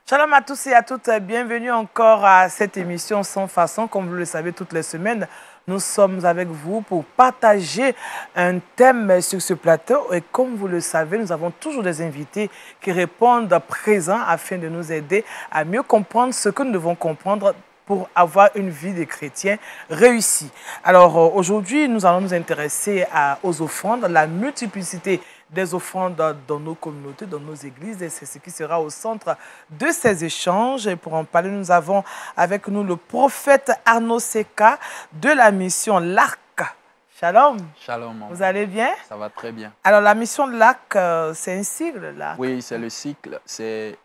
Shalom à tous et à toutes, bienvenue encore à cette émission Sans Façon. Comme vous le savez, toutes les semaines, nous sommes avec vous pour partager un thème sur ce plateau. Et comme vous le savez, nous avons toujours des invités qui répondent présents afin de nous aider à mieux comprendre ce que nous devons comprendre pour avoir une vie de chrétien réussie. Alors aujourd'hui, nous allons nous intéresser aux offrandes, la multiplicité des offrandes dans nos communautés, dans nos églises. Et c'est ce qui sera au centre de ces échanges. Et pour en parler, nous avons avec nous le prophète Arnaud Seka de la mission l'Arc. Shalom. Shalom. Vous allez bien? Ça va très bien. Alors la mission de l'Arc, c'est un sigle, l'Arc? Oui, c'est le cycle. C'est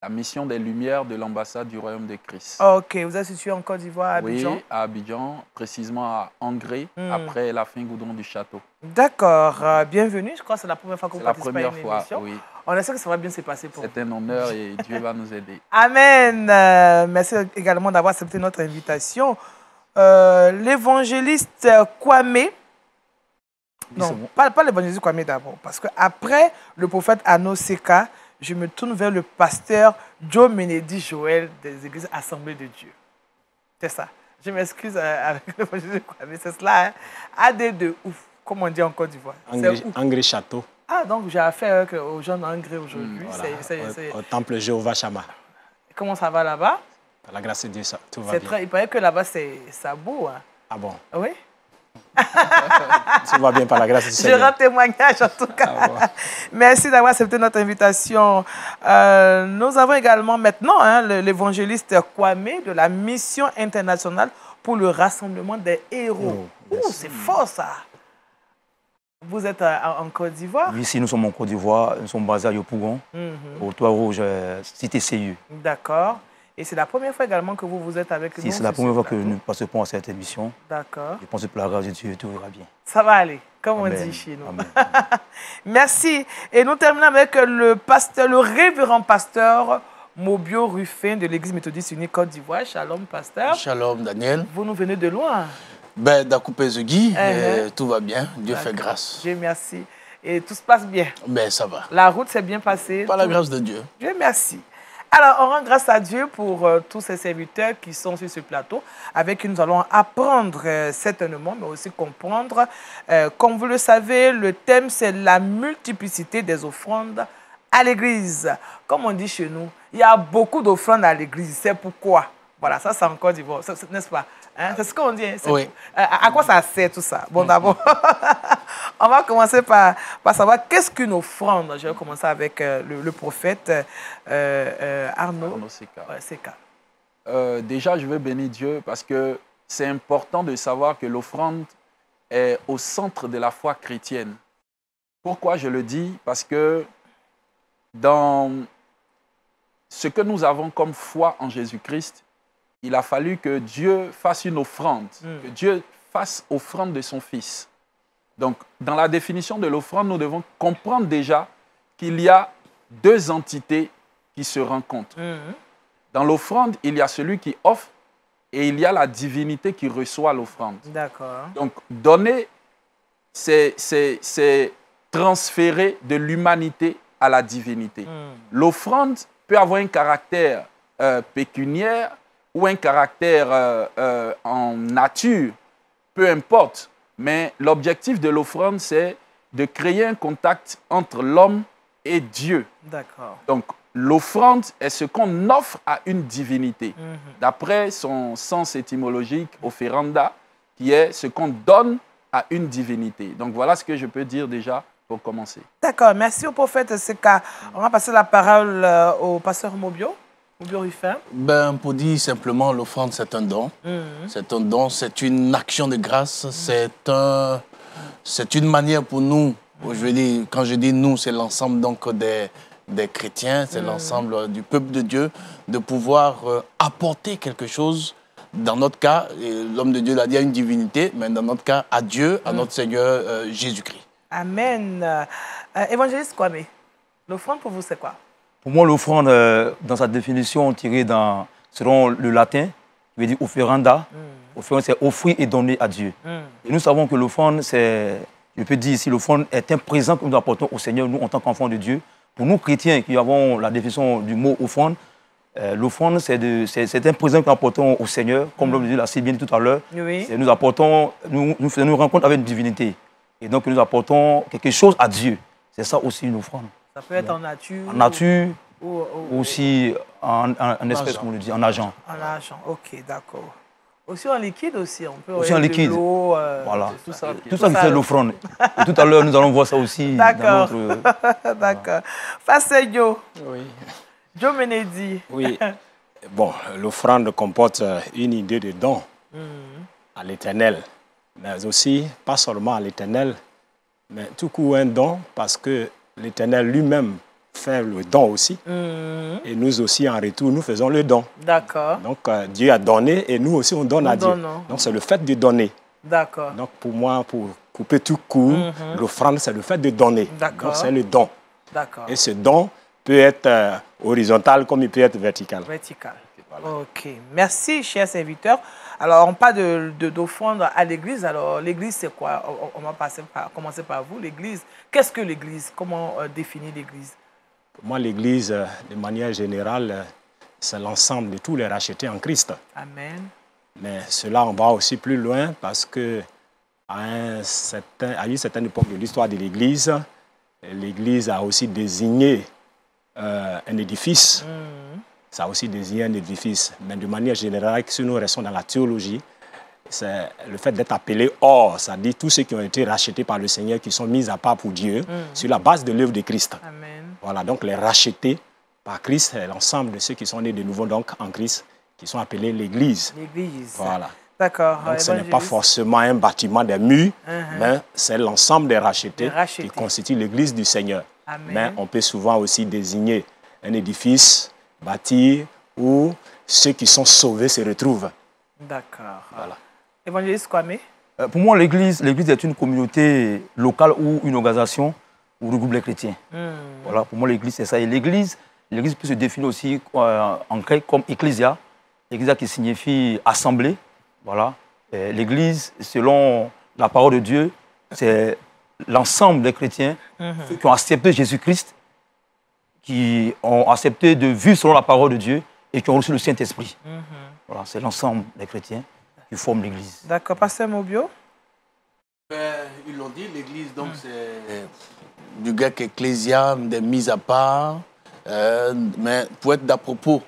la mission des Lumières de l'ambassade du Royaume de Christ. Ok, vous êtes situé en Côte d'Ivoire, à Abidjan? Oui, à Abidjan, précisément à Angré, après la fin goudron du château. D'accord, bienvenue. Je crois que c'est la première fois que vous participez à une émission. C'est la première fois, oui. On espère que ça va bien se passer pour vous. C'est un honneur et Dieu va nous aider. Amen. Merci également d'avoir accepté notre invitation. L'évangéliste Kwame, non, pas l'évangéliste Kwame d'abord, parce qu'après le prophète Arnaud Seka, je me tourne vers le pasteur Joe Menedi Joël des Églises Assemblées de Dieu. C'est ça. Je m'excuse avec l'évangéliste Kwame, c'est cela. Hein? AD2, ouf, comme on dit en Côte d'Ivoire. Angré Château. Ah, donc j'ai affaire aux gens d'Angré aujourd'hui. Voilà. Au temple Jéhovah Shammah. Comment ça va là-bas? Par la grâce de Dieu, tout va bien. Il paraît que là-bas, c'est beau. Hein? Ah bon? Oui? Tout va bien par la grâce du Seigneur. Je rends témoignage en tout cas. Ah bon. Merci d'avoir accepté notre invitation. Nous avons également maintenant l'évangéliste Kwame de la Mission internationale pour le rassemblement des héros. C'est fort ça. Vous êtes en Côte d'Ivoire? Oui, ici nous sommes en Côte d'Ivoire, nous sommes basés à Yopougon, au Toit Rouge, cité CIU. D'accord. Et c'est la première fois également que vous êtes avec nous? Si, c'est la première fois que nous participons à cette émission. D'accord. Je pense que pour la grâce de Dieu, tout ira bien. Ça va aller, comme on dit chez nous. Merci. Et nous terminons avec le révérend pasteur Mobio Ruffin de l'Église méthodiste unie Côte d'Ivoire. Shalom, pasteur. Shalom, Daniel. Vous nous venez de loin? Ben, d'Akoupé-Zugui, tout va bien. Dieu fait grâce. Dieu merci. Et tout se passe bien? Ben, ça va. La route s'est bien passée? Par la grâce de Dieu. Dieu merci. Alors, on rend grâce à Dieu pour tous ces serviteurs qui sont sur ce plateau, avec qui nous allons apprendre certainement, mais aussi comprendre. Comme vous le savez, le thème, c'est la multiplicité des offrandes à l'Église. Comme on dit chez nous, il y a beaucoup d'offrandes à l'Église. C'est pourquoi. Voilà, ça c'est encore d'Ivoire, n'est-ce pas? Hein? C'est ce qu'on dit. Hein? Oui. À quoi ça sert tout ça? Bon, d'abord, on va commencer par savoir qu'est-ce qu'une offrande. Je vais commencer avec le prophète Arnaud Seka. Déjà, je veux bénir Dieu parce que c'est important de savoir que l'offrande est au centre de la foi chrétienne. Pourquoi je le dis? Parce que dans ce que nous avons comme foi en Jésus-Christ, il a fallu que Dieu fasse une offrande, que Dieu fasse offrande de son Fils. Donc, dans la définition de l'offrande, nous devons comprendre déjà qu'il y a deux entités qui se rencontrent. Dans l'offrande, il y a celui qui offre et il y a la divinité qui reçoit l'offrande. D'accord. Donc, donner, c'est transférer de l'humanité à la divinité. L'offrande peut avoir un caractère pécuniaire, ou un caractère en nature, peu importe. Mais l'objectif de l'offrande, c'est de créer un contact entre l'homme et Dieu. D'accord. Donc, l'offrande est ce qu'on offre à une divinité. D'après son sens étymologique, offeranda, qui est ce qu'on donne à une divinité. Donc, voilà ce que je peux dire déjà pour commencer. D'accord. Merci au prophète Seka. On va passer la parole au pasteur Mobio. Ben, pour dire simplement, l'offrande, c'est un don. C'est un don, c'est une action de grâce, c'est une manière pour nous, je veux dire, quand je dis nous, c'est l'ensemble donc des chrétiens, c'est l'ensemble du peuple de Dieu, de pouvoir apporter quelque chose. Dans notre cas, l'homme de Dieu l'a dit à une divinité, mais dans notre cas, à Dieu, à notre Seigneur Jésus-Christ. Amen. Évangéliste Kwame, l'offrande pour vous, c'est quoi? Pour moi, l'offrande, dans sa définition tirée selon le latin, veut dire offeranda. Offrande, c'est offrir et donner à Dieu. Et nous savons que l'offrande, je peux dire ici, l'offrande est un présent que nous apportons au Seigneur, nous, en tant qu'enfants de Dieu. Pour nous, chrétiens, qui avons la définition du mot offrande, L'offrande, c'est un présent que nous apportons au Seigneur, comme l'homme l'a si bien dit tout à l'heure. Oui. Nous faisons une rencontre avec une divinité. Et donc, nous apportons quelque chose à Dieu. C'est ça aussi une offrande. Ça peut être en nature. En nature, ou aussi en espèce, comme on le dit, en argent. En argent, ok, d'accord. Aussi en liquide aussi, on peut aussi en liquide. Voilà. Tout ça qui fait l'offrande. Tout à l'heure, nous allons voir ça aussi. D'accord. D'accord. Face Joe. Oui. Joe Menedi. Oui. Bon, l'offrande comporte une idée de don à l'Éternel. Mais aussi, pas seulement à l'Éternel, mais tout coup un don parce que l'Éternel lui-même fait le don aussi. Et nous aussi, en retour, nous faisons le don. D'accord. Donc, Dieu a donné et nous aussi, on donne à Dieu. Donc, c'est le fait de donner. D'accord. Donc, pour moi, pour couper tout court, l'offrande, c'est le fait de donner. Donc, c'est le don. D'accord. Et ce don peut être horizontal comme il peut être vertical. Vertical. Voilà. Ok. Merci, chers serviteurs. Alors, on parle d'offrande à l'église. Alors, l'église, c'est quoi? On va commencer par vous. L'église, qu'est-ce que l'église? Comment définir l'église? Pour moi, l'église, de manière générale, c'est l'ensemble de tous les rachetés en Christ. Amen. Mais cela, on va aussi plus loin parce que à une certaine époque de l'histoire de l'église, l'église a aussi désigné un édifice. Ça a aussi désigné un édifice. Mais de manière générale, si nous restons dans la théologie, c'est le fait d'être appelé hors, ça dit tous ceux qui ont été rachetés par le Seigneur, qui sont mis à part pour Dieu, sur la base de l'œuvre de Christ. Amen. Voilà, donc les rachetés par Christ, c'est l'ensemble de ceux qui sont nés de nouveau donc en Christ, qui sont appelés l'Église. L'Église. Voilà. D'accord. Donc ce n'est pas forcément un bâtiment des murs, mais c'est l'ensemble des rachetés qui constituent l'Église du Seigneur. Amen. Mais on peut souvent aussi désigner un édifice bâti où ceux qui sont sauvés se retrouvent. D'accord. Voilà. Évangéliste Kwame? Pour moi, l'Église est une communauté locale ou une organisation où regroupe les chrétiens. Voilà, pour moi, l'Église, c'est ça. Et l'Église peut se définir aussi en grec comme ecclésia. Ecclésia qui signifie assemblée. Voilà. L'Église, selon la parole de Dieu, c'est l'ensemble des chrétiens qui ont accepté Jésus-Christ, qui ont accepté de vivre selon la parole de Dieu et qui ont reçu le Saint-Esprit. Voilà, c'est l'ensemble des chrétiens qui forment l'Église. D'accord. Pasteur Mobio? Ils l'ont dit, l'Église, donc c'est du grec ecclésia, des mises à part. Mais pour être d'à propos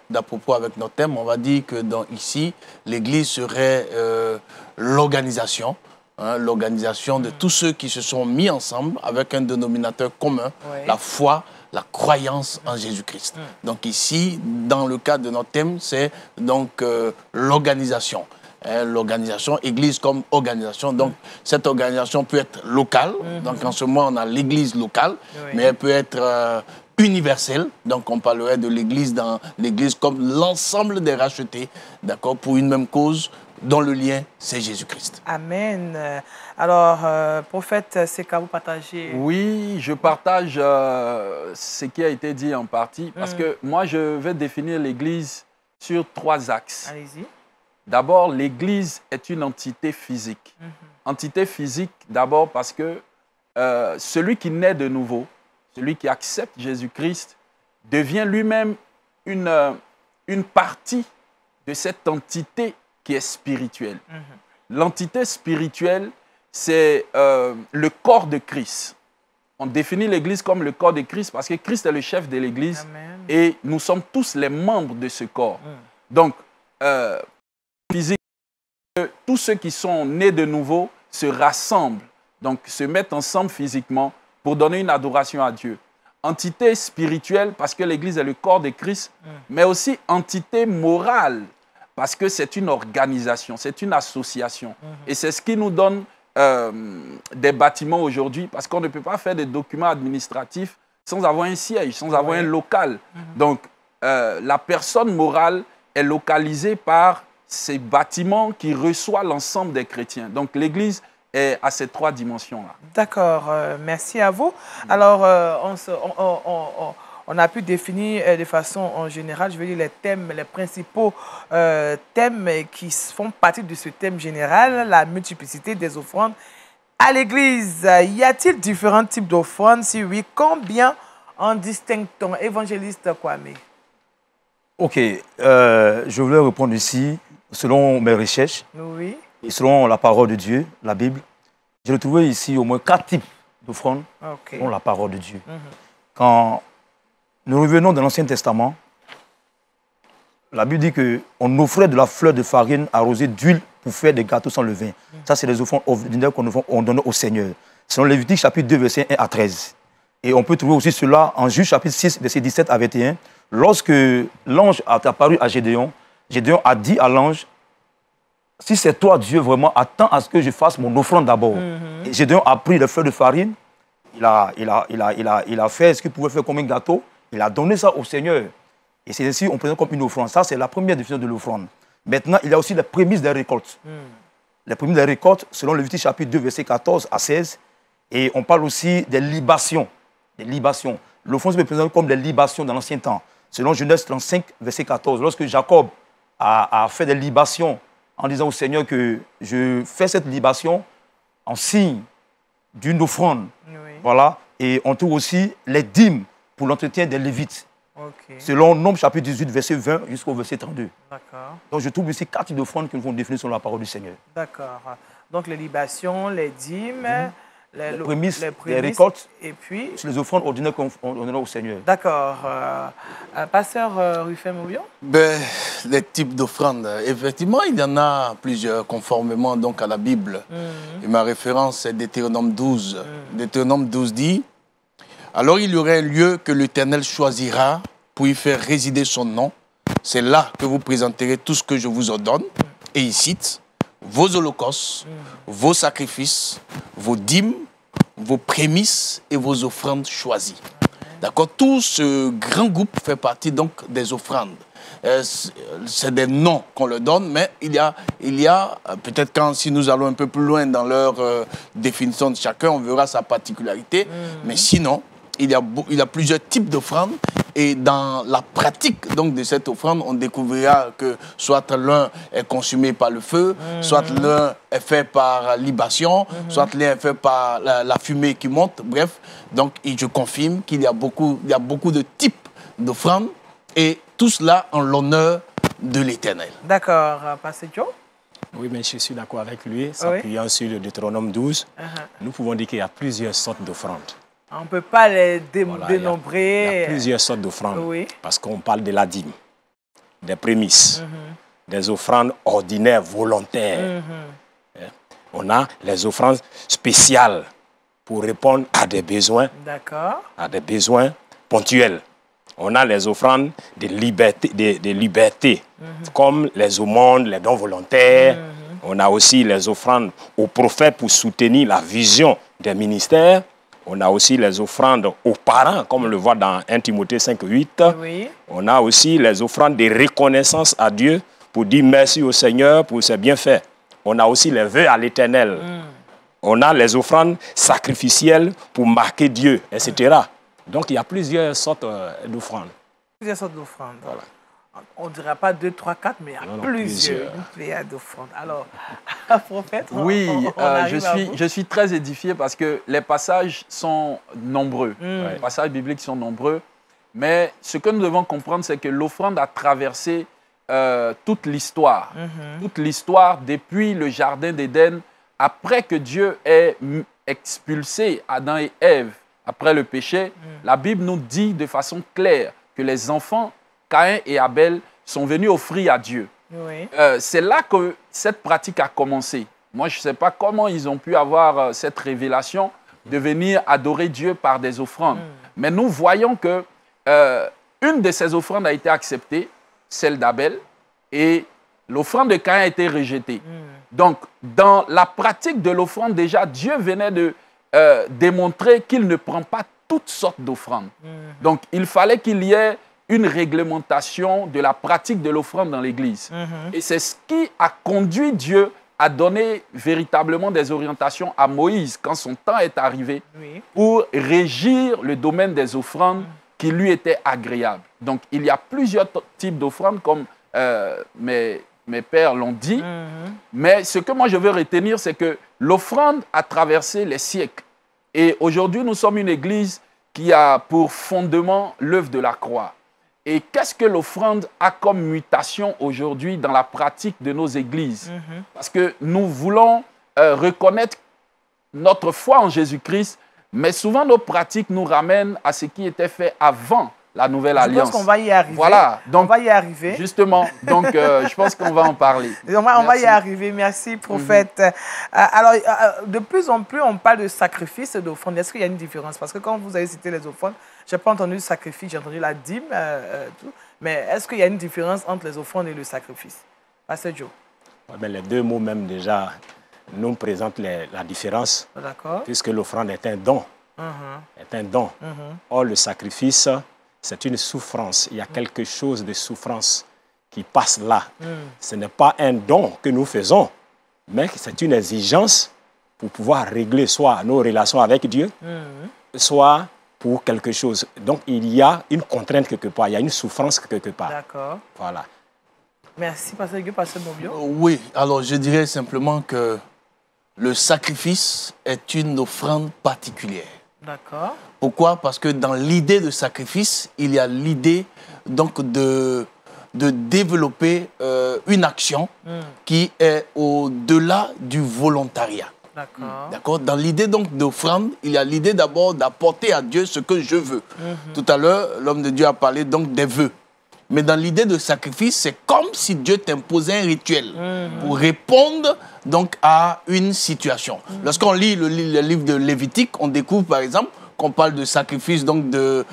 avec notre thème, on va dire que ici, l'Église serait l'organisation. L'organisation de tous ceux qui se sont mis ensemble avec un dénominateur commun, la foi, la croyance en Jésus-Christ. Donc ici, dans le cadre de notre thème, c'est donc l'organisation. L'organisation, Église comme organisation. Donc cette organisation peut être locale. Donc en ce moment, on a l'Église locale, mais elle peut être universelle. Donc on parlerait de l'Église dans l'Église comme l'ensemble des rachetés, d'accord, pour une même cause, dont le lien, c'est Jésus-Christ. Amen. Alors, prophète, c'est qu'à vous partager. Oui, je partage ce qui a été dit en partie, parce que moi, je vais définir l'Église sur 3 axes. Allez-y. D'abord, l'Église est une entité physique. Entité physique, d'abord parce que celui qui naît de nouveau, celui qui accepte Jésus-Christ, devient lui-même une partie de cette entité qui est spirituelle. L'entité spirituelle, c'est le corps de Christ. On définit l'Église comme le corps de Christ parce que Christ est le chef de l'Église. Et nous sommes tous les membres de ce corps. Donc, physique, tous ceux qui sont nés de nouveau se rassemblent, donc se mettent ensemble physiquement pour donner une adoration à Dieu. Entité spirituelle parce que l'Église est le corps de Christ, mais aussi entité morale parce que c'est une organisation, c'est une association. Et c'est ce qui nous donne des bâtiments aujourd'hui, parce qu'on ne peut pas faire des documents administratifs sans avoir un siège, sans avoir un local. Donc, la personne morale est localisée par ces bâtiments qui reçoivent l'ensemble des chrétiens. Donc, l'Église est à ces 3 dimensions-là. D'accord, merci à vous. Alors, on a pu définir de façon générale, je veux dire, les thèmes, les principaux thèmes qui font partie de ce thème général, la multiplicité des offrandes à l'Église. Y a-t-il différents types d'offrandes? Si oui, combien en distingue-t-on? Évangéliste Kwame. Ok, je voulais répondre ici, selon mes recherches Oui. et selon la parole de Dieu, la Bible. J'ai retrouvé ici au moins 4 types d'offrandes Ok. selon la parole de Dieu. Quand nous revenons dans l'Ancien Testament, la Bible dit qu'on offrait de la fleur de farine arrosée d'huile pour faire des gâteaux sans levain. Ça, c'est les offrandes ordinaires qu'on donnait au Seigneur. Selon Lévitique chapitre 2, versets 1 à 13. Et on peut trouver aussi cela en Juge chapitre 6, versets 17 à 21. Lorsque l'ange est apparu à Gédéon, Gédéon a dit à l'ange, si c'est toi, Dieu, vraiment, attends à ce que je fasse mon offrande d'abord. Et Gédéon a pris les fleurs de farine, il a fait ce qu'il pouvait faire comme un gâteau, il a donné ça au Seigneur. Et c'est ainsi on présente comme une offrande. Ça, c'est la première définition de l'offrande. Maintenant, il y a aussi les prémices des récoltes. Les prémices des récoltes, selon Lévitique chapitre 2, versets 14 à 16. Et on parle aussi des libations. Des libations. L'offrande se présente comme des libations dans l'ancien temps. Selon Genèse 35, verset 14, lorsque Jacob a fait des libations en disant au Seigneur que je fais cette libation en signe d'une offrande. Oui. Voilà. Et on trouve aussi les dîmes pour l'entretien des Lévites. Ok. Selon Nombre chapitre 18, verset 20 jusqu'au verset 32. D'accord. Donc je trouve ici 4 types d'offrandes que nous avons définies selon la parole du Seigneur. D'accord. Donc les libations, les dîmes, Les prémices, les prémices, récoltes, et puis... c'est les offrandes ordinaires qu'on donne au Seigneur. D'accord. Pasteur Rufin Moubion? Ben, les types d'offrandes, effectivement, il y en a plusieurs, conformément donc à la Bible. Et ma référence est Deutéronome 12. Deutéronome 12 dit, « Alors il y aurait un lieu que l'Éternel choisira pour y faire résider son nom. C'est là que vous présenterez tout ce que je vous ordonne. » Et il cite, « Vos holocaustes, vos sacrifices, vos dîmes, vos prémices et vos offrandes choisies. » D'accord. Tout ce grand groupe fait partie donc des offrandes. C'est des noms qu'on leur donne, mais il y a peut-être si nous allons un peu plus loin dans leur définition de chacun, on verra sa particularité. Mais sinon, il y a plusieurs types d'offrandes. Et dans la pratique donc, de cette offrande, on découvrira que soit l'un est consumé par le feu, soit l'un est fait par libation, soit l'un est fait par la fumée qui monte. Bref, donc je confirme qu'il y a beaucoup de types d'offrandes et tout cela en l'honneur de l'Éternel. D'accord. Pasteur Joe? Oui, mais je suis d'accord avec lui, s'appuyant sur le Deutéronome 12. Nous pouvons dire qu'il y a plusieurs sortes d'offrandes. On ne peut pas les Voilà, dénombrer. il y a plusieurs sortes d'offrandes, Oui. parce qu'on parle de la dîme, des prémices, des offrandes ordinaires, volontaires. On a les offrandes spéciales pour répondre à des besoins, à des besoins ponctuels. On a les offrandes de liberté, comme les aumônes, les dons volontaires. On a aussi les offrandes aux prophètes pour soutenir la vision des ministères. On a aussi les offrandes aux parents, comme on le voit dans 1 Timothée 5:8. Oui. On a aussi les offrandes de reconnaissance à Dieu pour dire merci au Seigneur pour ses bienfaits. On a aussi les vœux à l'Éternel. On a les offrandes sacrificielles pour marquer Dieu, etc. Donc il y a plusieurs sortes d'offrandes. Plusieurs sortes d'offrandes. Voilà. On ne dira pas 2, 3, 4, mais il y a plusieurs d'offrandes. Alors, prophète, oui, on arrive à vous. je suis très édifié parce que les passages sont nombreux. Les passages bibliques sont nombreux. Mais ce que nous devons comprendre, c'est que l'offrande a traversé toute l'histoire. Toute l'histoire depuis le jardin d'Éden, après que Dieu ait expulsé Adam et Ève après le péché. La Bible nous dit de façon claire que les enfants Caïn et Abel sont venus offrir à Dieu. Oui. C'est là que cette pratique a commencé. Moi, je ne sais pas comment ils ont pu avoir cette révélation de venir adorer Dieu par des offrandes. Mais nous voyons que une de ces offrandes a été acceptée, celle d'Abel, et l'offrande de Caïn a été rejetée. Donc, dans la pratique de l'offrande, déjà, Dieu venait de démontrer qu'il ne prend pas toutes sortes d'offrandes. Donc, il fallait qu'il y ait une réglementation de la pratique de l'offrande dans l'Église. Et c'est ce qui a conduit Dieu à donner véritablement des orientations à Moïse quand son temps est arrivé pour régir le domaine des offrandes qui lui étaient agréables. Donc, il y a plusieurs types d'offrandes comme mes pères l'ont dit. Mais ce que moi je veux retenir, c'est que l'offrande a traversé les siècles. Et aujourd'hui, nous sommes une Église qui a pour fondement l'œuvre de la croix. Et qu'est-ce que l'offrande a comme mutation aujourd'hui dans la pratique de nos églises? Parce que nous voulons reconnaître notre foi en Jésus-Christ, mais souvent nos pratiques nous ramènent à ce qui était fait avant la nouvelle alliance. Je pense qu'on va y arriver. Voilà. Donc, on va y arriver. Justement, donc je pense qu'on va en parler. On va y arriver. Merci, prophète. Alors, de plus en plus, on parle de sacrifice et d'offrande. Est-ce qu'il y a une différence? Parce que quand vous avez cité les offrandes, je n'ai pas entendu le sacrifice, j'ai entendu la dîme. Tout. Mais est-ce qu'il y a une différence entre les offrandes et le sacrifice? Pasteur Joe. Les deux mots même déjà nous présentent la différence. D'accord. Puisque l'offrande est un don. Est un don. Or, le sacrifice, c'est une souffrance. Il y a quelque chose de souffrance qui passe là. Ce n'est pas un don que nous faisons, mais c'est une exigence pour pouvoir régler soit nos relations avec Dieu, soit pour quelque chose. Donc, il y a une contrainte quelque part, il y a une souffrance quelque part. D'accord. Voilà. Merci, Pasteur Hugues, Pasteur Mobio. Oui, alors je dirais simplement que le sacrifice est une offrande particulière. D'accord. Pourquoi? Parce que dans l'idée de sacrifice, il y a l'idée donc de développer une action qui est au-delà du volontariat. D'accord. D'accord. Dans l'idée donc d'offrande, il y a l'idée d'abord d'apporter à Dieu ce que je veux. Tout à l'heure, l'homme de Dieu a parlé donc des vœux. Mais dans l'idée de sacrifice, c'est comme si Dieu t'imposait un rituel pour répondre donc à une situation. Lorsqu'on lit le livre de Lévitique, on découvre par exemple qu'on parle de sacrifice, donc de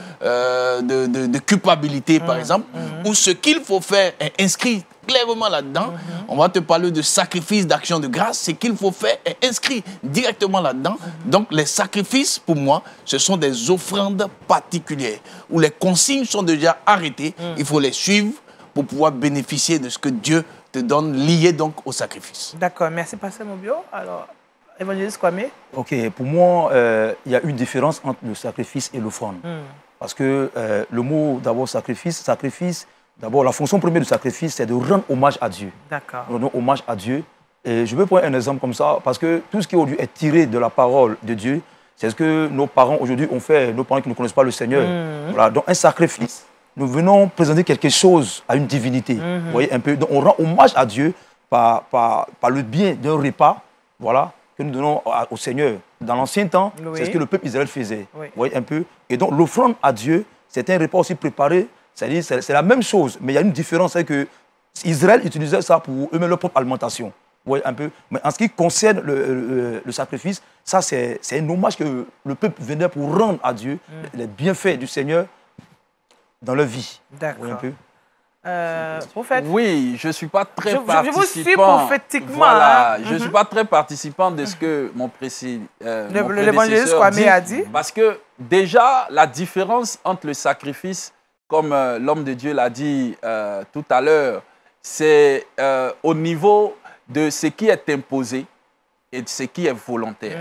culpabilité par exemple, où ce qu'il faut faire est inscrit clairement là-dedans. On va te parler de sacrifice d'action de grâce. Ce qu'il faut faire est inscrit directement là-dedans. Donc les sacrifices, pour moi, ce sont des offrandes particulières où les consignes sont déjà arrêtées. Il faut les suivre pour pouvoir bénéficier de ce que Dieu te donne lié donc au sacrifice. D'accord, merci Pasteur Mobio. Alors, Évangéliste Kwame. Ok, pour moi, il y a une différence entre le sacrifice et l'offrande. Parce que le mot d'abord sacrifice, d'abord la fonction première du sacrifice, c'est de rendre hommage à Dieu. D'accord. Rendre hommage à Dieu. Et je vais prendre un exemple comme ça, parce que tout ce qui aujourd'hui est tiré de la parole de Dieu, c'est ce que nos parents aujourd'hui ont fait, nos parents qui ne connaissent pas le Seigneur. Voilà, donc un sacrifice. Nous venons présenter quelque chose à une divinité. Vous voyez un peu. Donc on rend hommage à Dieu par le bien d'un repas, voilà, que nous donnons au Seigneur. Dans l'ancien temps, c'est ce que le peuple Israël faisait. Vous voyez un peu. Et donc l'offrande à Dieu, c'est un repas aussi préparé. C'est-à-dire c'est la même chose, mais il y a une différence, c'est que Israël utilisait ça pour eux-mêmes leur propre alimentation. Vous voyez un peu. Mais en ce qui concerne le sacrifice, ça c'est un hommage que le peuple venait pour rendre à Dieu les bienfaits du Seigneur dans leur vie. D'accord. Un peu. Prophète. Oui, je ne suis pas très participant. Je vous suis prophétiquement. Voilà, je ne suis pas très participant de ce que mon l'évangéliste Kwame a dit. Parce que déjà, la différence entre le sacrifice, comme l'homme de Dieu l'a dit tout à l'heure, c'est au niveau de ce qui est imposé et de ce qui est volontaire.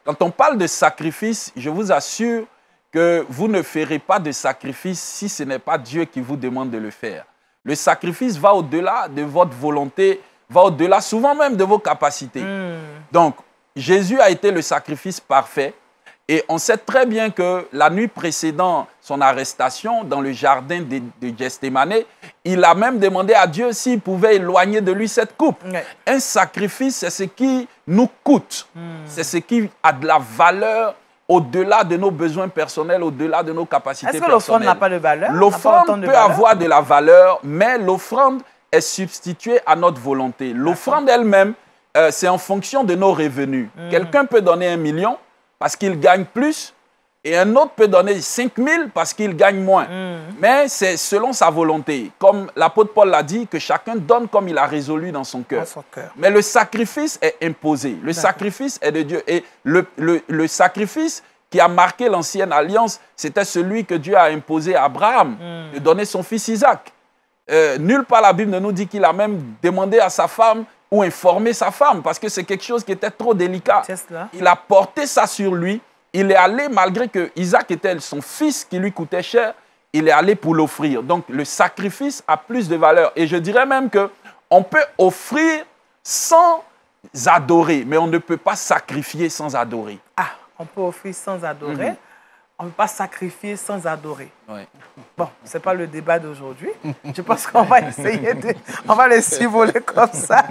Quand on parle de sacrifice, je vous assure que vous ne ferez pas de sacrifice si ce n'est pas Dieu qui vous demande de le faire. Le sacrifice va au-delà de votre volonté, va au-delà souvent même de vos capacités. Donc, Jésus a été le sacrifice parfait. Et on sait très bien que la nuit précédant son arrestation dans le jardin de Gethsémane, il a même demandé à Dieu s'il pouvait éloigner de lui cette coupe. Un sacrifice, c'est ce qui nous coûte. C'est ce qui a de la valeur au-delà de nos besoins personnels, au-delà de nos capacités personnelles. Est-ce que l'offrande n'a pas de valeur? L'offrande peut avoir de la valeur, mais l'offrande est substituée à notre volonté. L'offrande elle-même, c'est en fonction de nos revenus. Quelqu'un peut donner 1 million parce qu'il gagne plus, et un autre peut donner 5 000 parce qu'il gagne moins. Mais c'est selon sa volonté. Comme l'apôtre Paul l'a dit, que chacun donne comme il a résolu dans son cœur. Mais le sacrifice est imposé. Le sacrifice est de Dieu. Et le sacrifice qui a marqué l'ancienne alliance, c'était celui que Dieu a imposé à Abraham, de donner son fils Isaac. Nulle part la Bible ne nous dit qu'il a même demandé à sa femme ou informé sa femme, parce que c'est quelque chose qui était trop délicat. Il a porté ça sur lui. Il est allé, malgré que Isaac était son fils qui lui coûtait cher, il est allé pour l'offrir. Donc, le sacrifice a plus de valeur. Et je dirais même qu'on peut offrir sans adorer, mais on ne peut pas sacrifier sans adorer. Ah, on peut offrir sans adorer. on ne peut pas sacrifier sans adorer. Ouais. Bon, ce n'est pas le débat d'aujourd'hui. Je pense qu'on va essayer de... On va les survoler comme ça.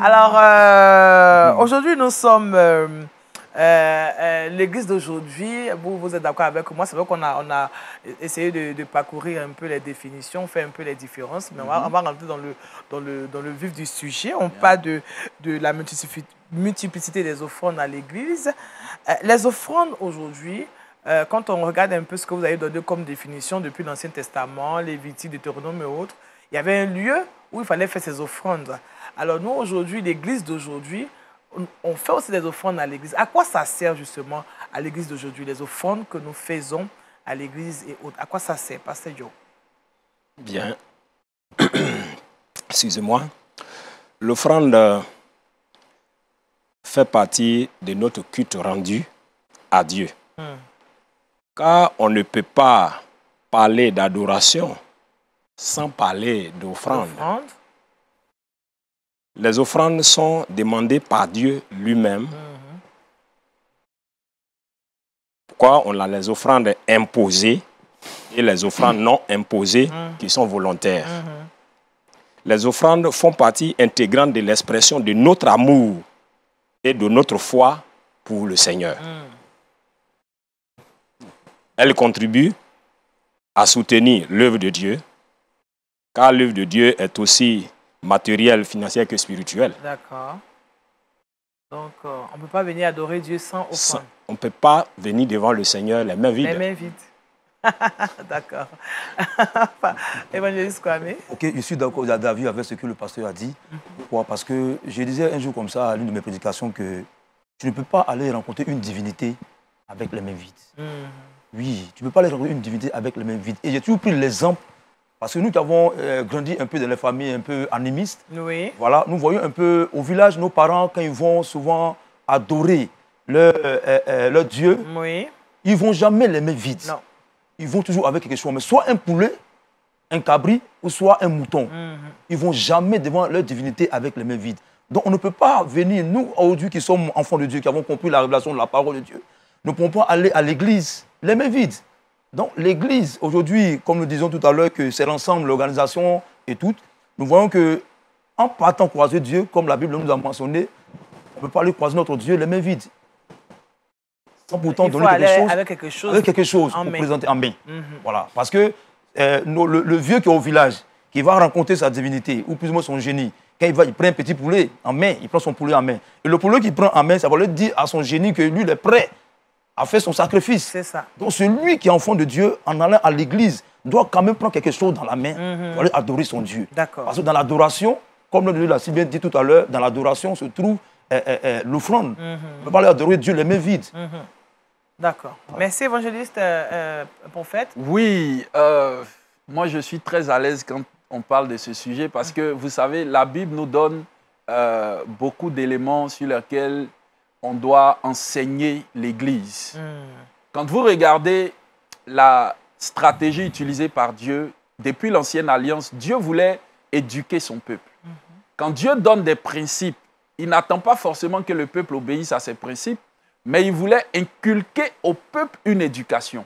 Alors, aujourd'hui, nous sommes... l'église d'aujourd'hui, vous êtes d'accord avec moi, c'est vrai qu'on a essayé de parcourir un peu les définitions, faire un peu les différences, mais on va rentrer dans le vif du sujet. On parle de la multiplicité des offrandes à l'église. Les offrandes aujourd'hui, quand on regarde un peu ce que vous avez donné comme définition depuis l'Ancien Testament, Lévitique, Deutéronome et autres, il y avait un lieu où il fallait faire ces offrandes. Alors nous, aujourd'hui, l'église d'aujourd'hui, on fait aussi des offrandes à l'église. À quoi ça sert justement à l'église d'aujourd'hui, les offrandes que nous faisons à l'église et autres? À quoi ça sert, Pasteur Joe? Bien. Excusez-moi. L'offrande fait partie de notre culte rendu à Dieu. Car on ne peut pas parler d'adoration sans parler d'offrande. Les offrandes sont demandées par Dieu lui-même. Pourquoi on a les offrandes imposées et les offrandes non imposées qui sont volontaires. Les offrandes font partie intégrante de l'expression de notre amour et de notre foi pour le Seigneur. Elles contribuent à soutenir l'œuvre de Dieu, car l'œuvre de Dieu est aussi matériel, financier que spirituel. D'accord. Donc, on ne peut pas venir adorer Dieu sans offrande. On ne peut pas venir devant le Seigneur les mains vides. Les mains vides. D'accord. Évangéliste Kwame. Ok, je suis d'accord David avec ce que le pasteur a dit. Pourquoi? Parce que je disais un jour comme ça à l'une de mes prédications que tu ne peux pas aller rencontrer une divinité avec les mains vides. Oui, tu ne peux pas aller rencontrer une divinité avec les mains vides. Et j'ai toujours pris l'exemple. Parce que nous qui avons grandi un peu dans les familles un peu animistes, voilà, nous voyons un peu au village nos parents, quand ils vont souvent adorer leur Dieu, ils ne vont jamais les mains vides. Non. Ils vont toujours avec quelque chose, mais soit un poulet, un cabri, ou soit un mouton. Ils ne vont jamais devant leur divinité avec les mains vides. Donc on ne peut pas venir, nous aujourd'hui qui sommes enfants de Dieu, qui avons compris la révélation de la parole de Dieu, nous ne pouvons pas aller à l'église les mains vides. Donc l'Église, aujourd'hui, comme nous disions tout à l'heure, que c'est l'ensemble, l'organisation et tout, nous voyons qu'en partant croiser Dieu, comme la Bible nous a mentionné, on ne peut pas aller croiser notre Dieu les mains vides. Sans pourtant donner quelque chose pour présenter en main. Voilà. Parce que le vieux qui est au village, qui va rencontrer sa divinité, ou plus ou moins son génie, quand il prend un petit poulet en main, il prend son poulet en main. Et le poulet qu'il prend en main, ça va lui dire à son génie que lui, il est prêt à faire son sacrifice. C'est ça. Donc celui qui est enfant de Dieu, en allant à l'église, doit quand même prendre quelque chose dans la main pour aller adorer son Dieu. Parce que dans l'adoration, comme le Dieu l'a si bien dit tout à l'heure, dans l'adoration se trouve l'offrande. On ne peut pas aller adorer Dieu les mains vides. D'accord. Merci, évangéliste, prophète. Oui, moi je suis très à l'aise quand on parle de ce sujet parce que, vous savez, la Bible nous donne beaucoup d'éléments sur lesquels on doit enseigner l'Église. Quand vous regardez la stratégie utilisée par Dieu, depuis l'Ancienne Alliance, Dieu voulait éduquer son peuple. Quand Dieu donne des principes, il n'attend pas forcément que le peuple obéisse à ces principes, mais il voulait inculquer au peuple une éducation.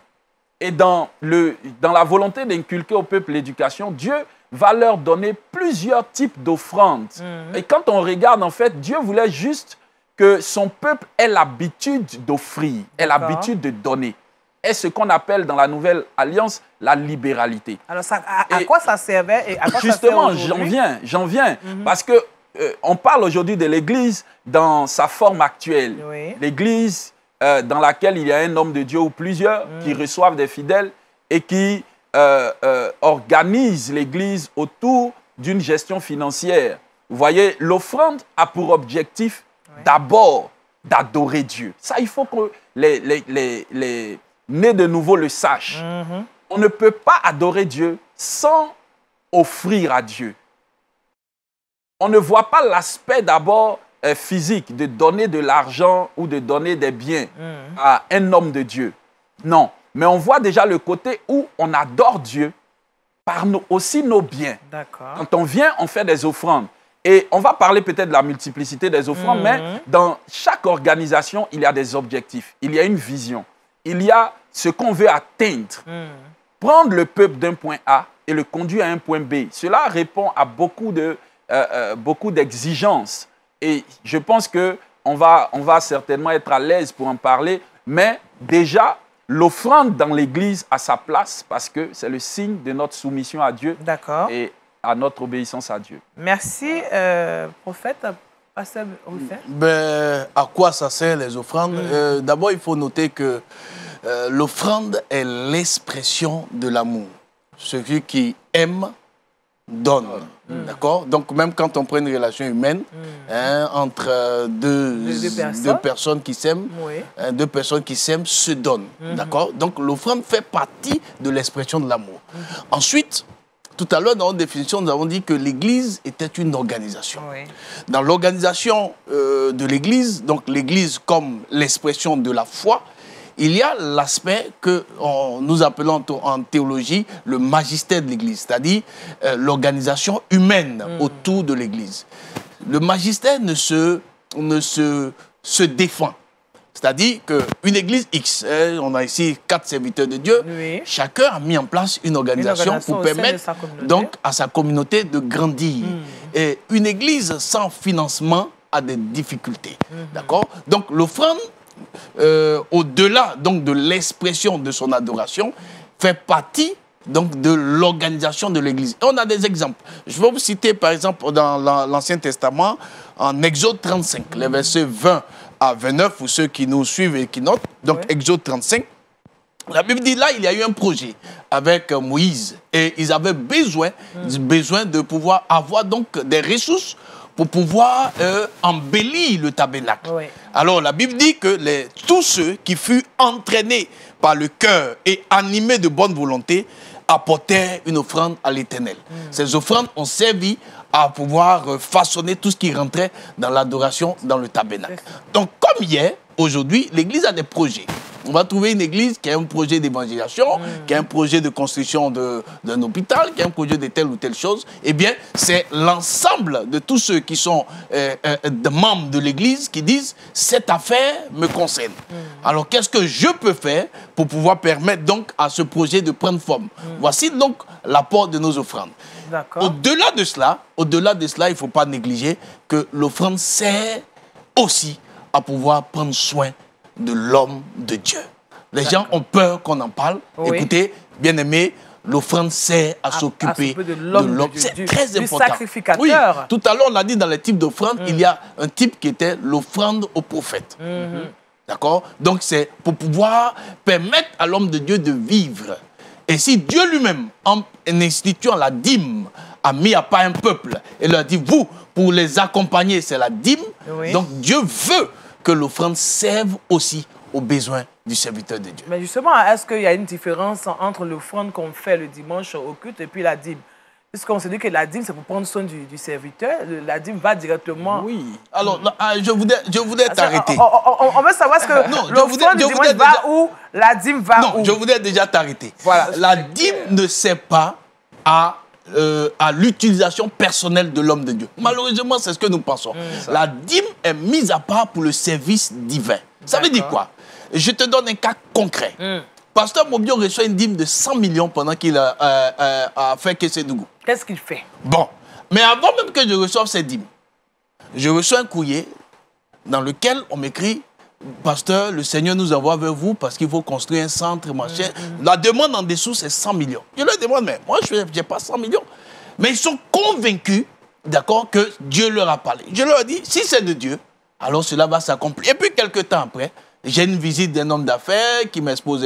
Et dans la volonté d'inculquer au peuple l'éducation, Dieu va leur donner plusieurs types d'offrandes. Et quand on regarde, en fait, Dieu voulait juste que son peuple ait l'habitude d'offrir, ait l'habitude de donner. est ce qu'on appelle dans la Nouvelle Alliance la libéralité. Alors, ça, à quoi ça servait et à quoi justement, ça sert j'en viens. Parce que on parle aujourd'hui de l'Église dans sa forme actuelle. Oui. L'Église dans laquelle il y a un homme de Dieu ou plusieurs qui reçoivent des fidèles et qui organisent l'Église autour d'une gestion financière. Vous voyez, l'offrande a pour objectif d'abord d'adorer Dieu. Ça, il faut que les nés de nouveau le sachent. On ne peut pas adorer Dieu sans offrir à Dieu. On ne voit pas l'aspect d'abord physique, de donner de l'argent ou de donner des biens à un homme de Dieu. Non, mais on voit déjà le côté où on adore Dieu par aussi nos biens. Quand on vient, on fait des offrandes. Et on va parler peut-être de la multiplicité des offrandes, mais dans chaque organisation, il y a des objectifs, il y a une vision. il y a ce qu'on veut atteindre. Prendre le peuple d'un point A et le conduire à un point B. Cela répond à beaucoup d'exigences. Et je pense qu'on va certainement être à l'aise pour en parler. Mais déjà, l'offrande dans l'Église a sa place parce que c'est le signe de notre soumission à Dieu et à notre obéissance à Dieu. Merci, prophète. Ben, à quoi ça sert les offrandes? D'abord, il faut noter que l'offrande est l'expression de l'amour. Celui qui aime, donne. D'accord? Donc, même quand on prend une relation humaine entre deux personnes qui s'aiment, deux personnes qui s'aiment se donnent. D'accord? Donc, l'offrande fait partie de l'expression de l'amour. Ensuite, tout à l'heure, dans notre définition, nous avons dit que l'Église était une organisation. Dans l'organisation de l'Église, donc l'Église comme l'expression de la foi, il y a l'aspect que nous appelons en théologie le magistère de l'Église, c'est-à-dire l'organisation humaine autour de l'Église. Le magistère ne se défend. C'est-à-dire qu'une église X, on a ici 4 serviteurs de Dieu, chacun a mis en place une organisation pour permettre donc à sa communauté de grandir. Et une église sans financement a des difficultés. D'accord? Donc l'offrande, au-delà de l'expression de son adoration, fait partie donc, de l'organisation de l'église. On a des exemples. Je vais vous citer par exemple dans l'Ancien Testament, en Exode 35, les versets 20 à 29, pour ceux qui nous suivent et qui notent. Donc, Exode 35. La Bible dit là, il y a eu un projet avec Moïse. Et ils avaient besoin de pouvoir avoir donc des ressources pour pouvoir embellir le tabernacle. Alors, la Bible dit que tous ceux qui furent entraînés par le cœur et animés de bonne volonté apportèrent une offrande à l'Éternel. Ces offrandes ont servi à pouvoir façonner tout ce qui rentrait dans l'adoration dans le tabernacle. Donc, comme hier, aujourd'hui, l'Église a des projets. On va trouver une église qui a un projet d'évangélisation, qui a un projet de construction d'un hôpital, qui a un projet de telle ou telle chose. Eh bien, c'est l'ensemble de tous ceux qui sont des membres de l'église qui disent « cette affaire me concerne ». Alors, qu'est-ce que je peux faire pour pouvoir permettre donc à ce projet de prendre forme? Voici donc l'apport de nos offrandes. Au-delà de cela, il ne faut pas négliger que l'offrande sert aussi à pouvoir prendre soin de l'homme de Dieu. Les gens ont peur qu'on en parle. Écoutez, bien-aimés, l'offrande sert à s'occuper de l'homme. C'est très important. Du sacrificateur. Tout à l'heure, on a dit dans les types d'offrandes, il y a un type qui était l'offrande au prophète. D'accord? Donc, c'est pour pouvoir permettre à l'homme de Dieu de vivre. Et si Dieu lui-même, en instituant la dîme, a mis à part un peuple et leur dit, vous, pour les accompagner, c'est la dîme. Donc, Dieu veut que l'offrande serve aussi aux besoins du serviteur de Dieu. Mais justement, est-ce qu'il y a une différence entre l'offrande qu'on fait le dimanche au culte et puis la dîme? Puisqu'on se dit que la dîme, c'est pour prendre soin du serviteur, la dîme va directement... Oui. Alors, je voudrais t'arrêter. On veut savoir est-ce que l'offrande du dimanche va où, la dîme va où? Non, je voudrais déjà t'arrêter. Voilà. La dîme ne sert pas à l'utilisation personnelle de l'homme de Dieu. Malheureusement, c'est ce que nous pensons. La dîme est mise à part pour le service divin. Ça veut dire quoi? Je te donne un cas concret. Pasteur Mobio reçoit une dîme de 100 millions pendant qu'il a fait Kessédougou. Qu'est-ce qu'il fait? Bon, mais avant même que je reçoive cette dîme, je reçois un courrier dans lequel on m'écrit « Pasteur, le Seigneur nous envoie vers vous parce qu'il faut construire un centre, machin. » La demande en dessous, c'est 100 millions. Je leur demande, mais moi, je n'ai pas 100 millions. Mais ils sont convaincus, d'accord, que Dieu leur a parlé. Je leur dis, si c'est de Dieu, alors cela va s'accomplir. Et puis, quelques temps après, j'ai une visite d'un homme d'affaires qui m'expose.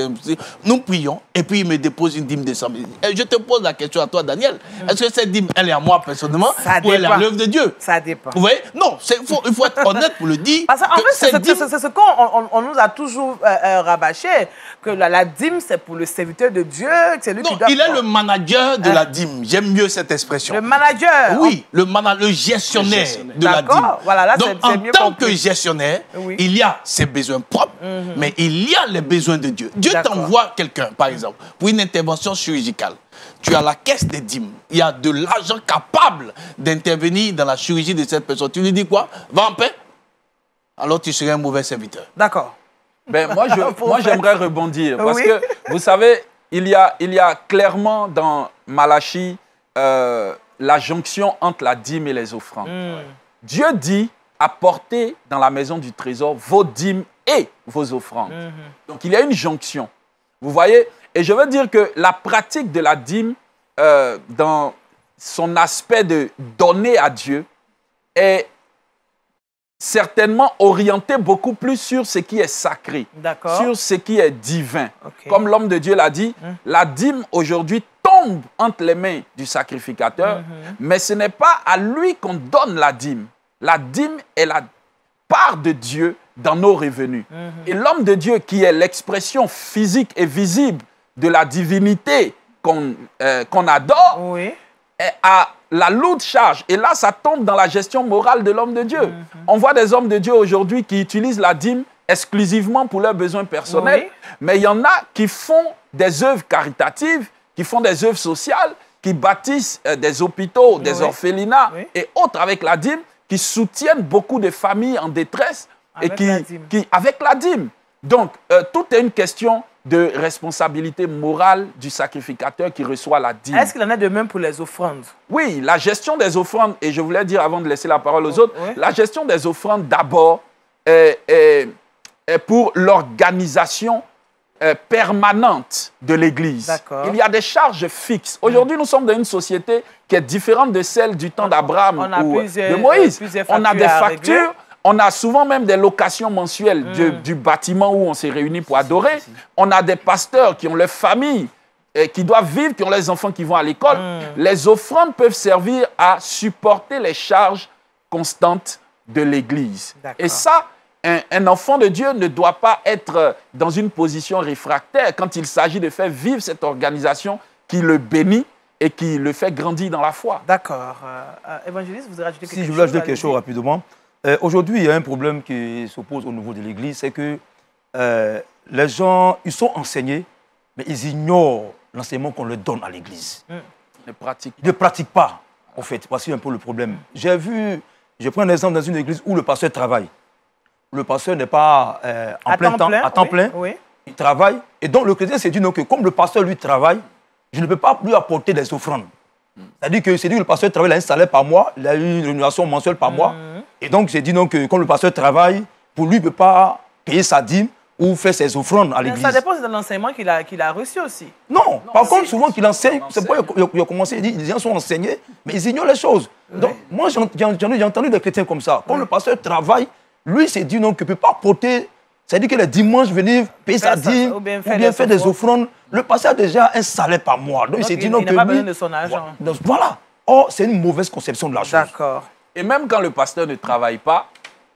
Nous prions et puis il me dépose une dîme de 100 000. Et je te pose la question à toi, Daniel. Est-ce que cette dîme, elle est à moi personnellement ou elle est à l'œuvre de Dieu? Ça dépend. Vous voyez? Non, il faut être honnête pour le dire. Parce qu'en fait, c'est ce qu'on nous a toujours rabâché, que la dîme, c'est pour le serviteur de Dieu. C'est lui qui doit... il est le manager de la dîme. J'aime mieux cette expression. Le manager? Oui, le gestionnaire de la dîme. Voilà, là, donc, en tant que gestionnaire, il y a ses besoins propres, mais il y a les besoins de Dieu. Dieu t'envoie quelqu'un, par exemple, pour une intervention chirurgicale. Tu as la caisse des dîmes. Il y a de l'argent capable d'intervenir dans la chirurgie de cette personne. Tu lui dis quoi? Va en paix. Alors tu serais un mauvais serviteur. D'accord. Ben, moi, j'aimerais rebondir. Parce que, vous savez, il y a clairement dans Malachie la jonction entre la dîme et les offrandes. Dieu dit, apportez dans la maison du trésor vos dîmes et vos offrandes. Donc, il y a une jonction. Vous voyez? Et je veux dire que la pratique de la dîme, dans son aspect de donner à Dieu, est certainement orienté beaucoup plus sur ce qui est sacré, sur ce qui est divin. Comme l'homme de Dieu l'a dit, la dîme aujourd'hui tombe entre les mains du sacrificateur, mais ce n'est pas à lui qu'on donne la dîme. La dîme est la part de Dieu dans nos revenus. Et l'homme de Dieu, qui est l'expression physique et visible de la divinité qu'on adore, a la lourde charge. Et là, ça tombe dans la gestion morale de l'homme de Dieu. On voit des hommes de Dieu aujourd'hui qui utilisent la dîme exclusivement pour leurs besoins personnels, mais il y en a qui font des œuvres caritatives, qui font des œuvres sociales, qui bâtissent des hôpitaux, des orphelinats et autres avec la dîme, qui soutiennent beaucoup de familles en détresse avec la dîme. Donc, tout est une question de responsabilité morale du sacrificateur qui reçoit la dîme. Est-ce qu'il en est de même pour les offrandes? Oui, la gestion des offrandes, et je voulais dire avant de laisser la parole aux autres, la gestion des offrandes d'abord est pour l'organisation permanente de l'Église. Il y a des charges fixes. Aujourd'hui, nous sommes dans une société qui est différente de celle du temps d'Abraham ou de Moïse. On a des factures. On a souvent même des locations mensuelles du bâtiment où on s'est réunis pour adorer. On a des pasteurs qui ont leurs familles, qui doivent vivre, qui ont les enfants qui vont à l'école. Les offrandes peuvent servir à supporter les charges constantes de l'Église. Et ça, un enfant de Dieu ne doit pas être dans une position réfractaire quand il s'agit de faire vivre cette organisation qui le bénit et qui le fait grandir dans la foi. D'accord. Évangéliste, vous voulez rajouter quelque chose? Si je voulais ajouter quelque chose rapidement. Aujourd'hui, il y a un problème qui s'oppose au niveau de l'Église, c'est que les gens, ils sont enseignés, mais ils ignorent l'enseignement qu'on leur donne à l'Église. Ils ne pratiquent pas, en fait. Voici un peu le problème. Je prends un exemple dans une église où le pasteur travaille. Le pasteur n'est pas à temps plein. Il travaille. Et donc, le chrétien s'est dit que comme le pasteur, lui, travaille, je ne peux pas lui apporter des offrandes. C'est-à-dire que le pasteur travaille, il a un salaire par mois, il a une rémunération mensuelle par mois. Et donc, j'ai dit que comme le pasteur travaille, pour lui, il ne peut pas payer sa dîme ou faire ses offrandes à l'église. Ça dépend de l'enseignement qu'il a reçu aussi. Non, par contre, souvent qu'il enseigne, c'est pourquoi il a commencé, il dit, les gens sont enseignés, mais ils ignorent les choses. Donc, moi, j'ai entendu des chrétiens comme ça. Quand le pasteur travaille, lui, s'est dit qu'il ne peut pas porter, c'est-à-dire que les dimanches, venir payer sa dîme ou bien faire des offrandes. Le pasteur a déjà un salaire par mois. Donc il s'est dit il n'a pas besoin de son argent. Voilà. Or, c'est une mauvaise conception de la chose. D'accord. Et même quand le pasteur ne travaille pas,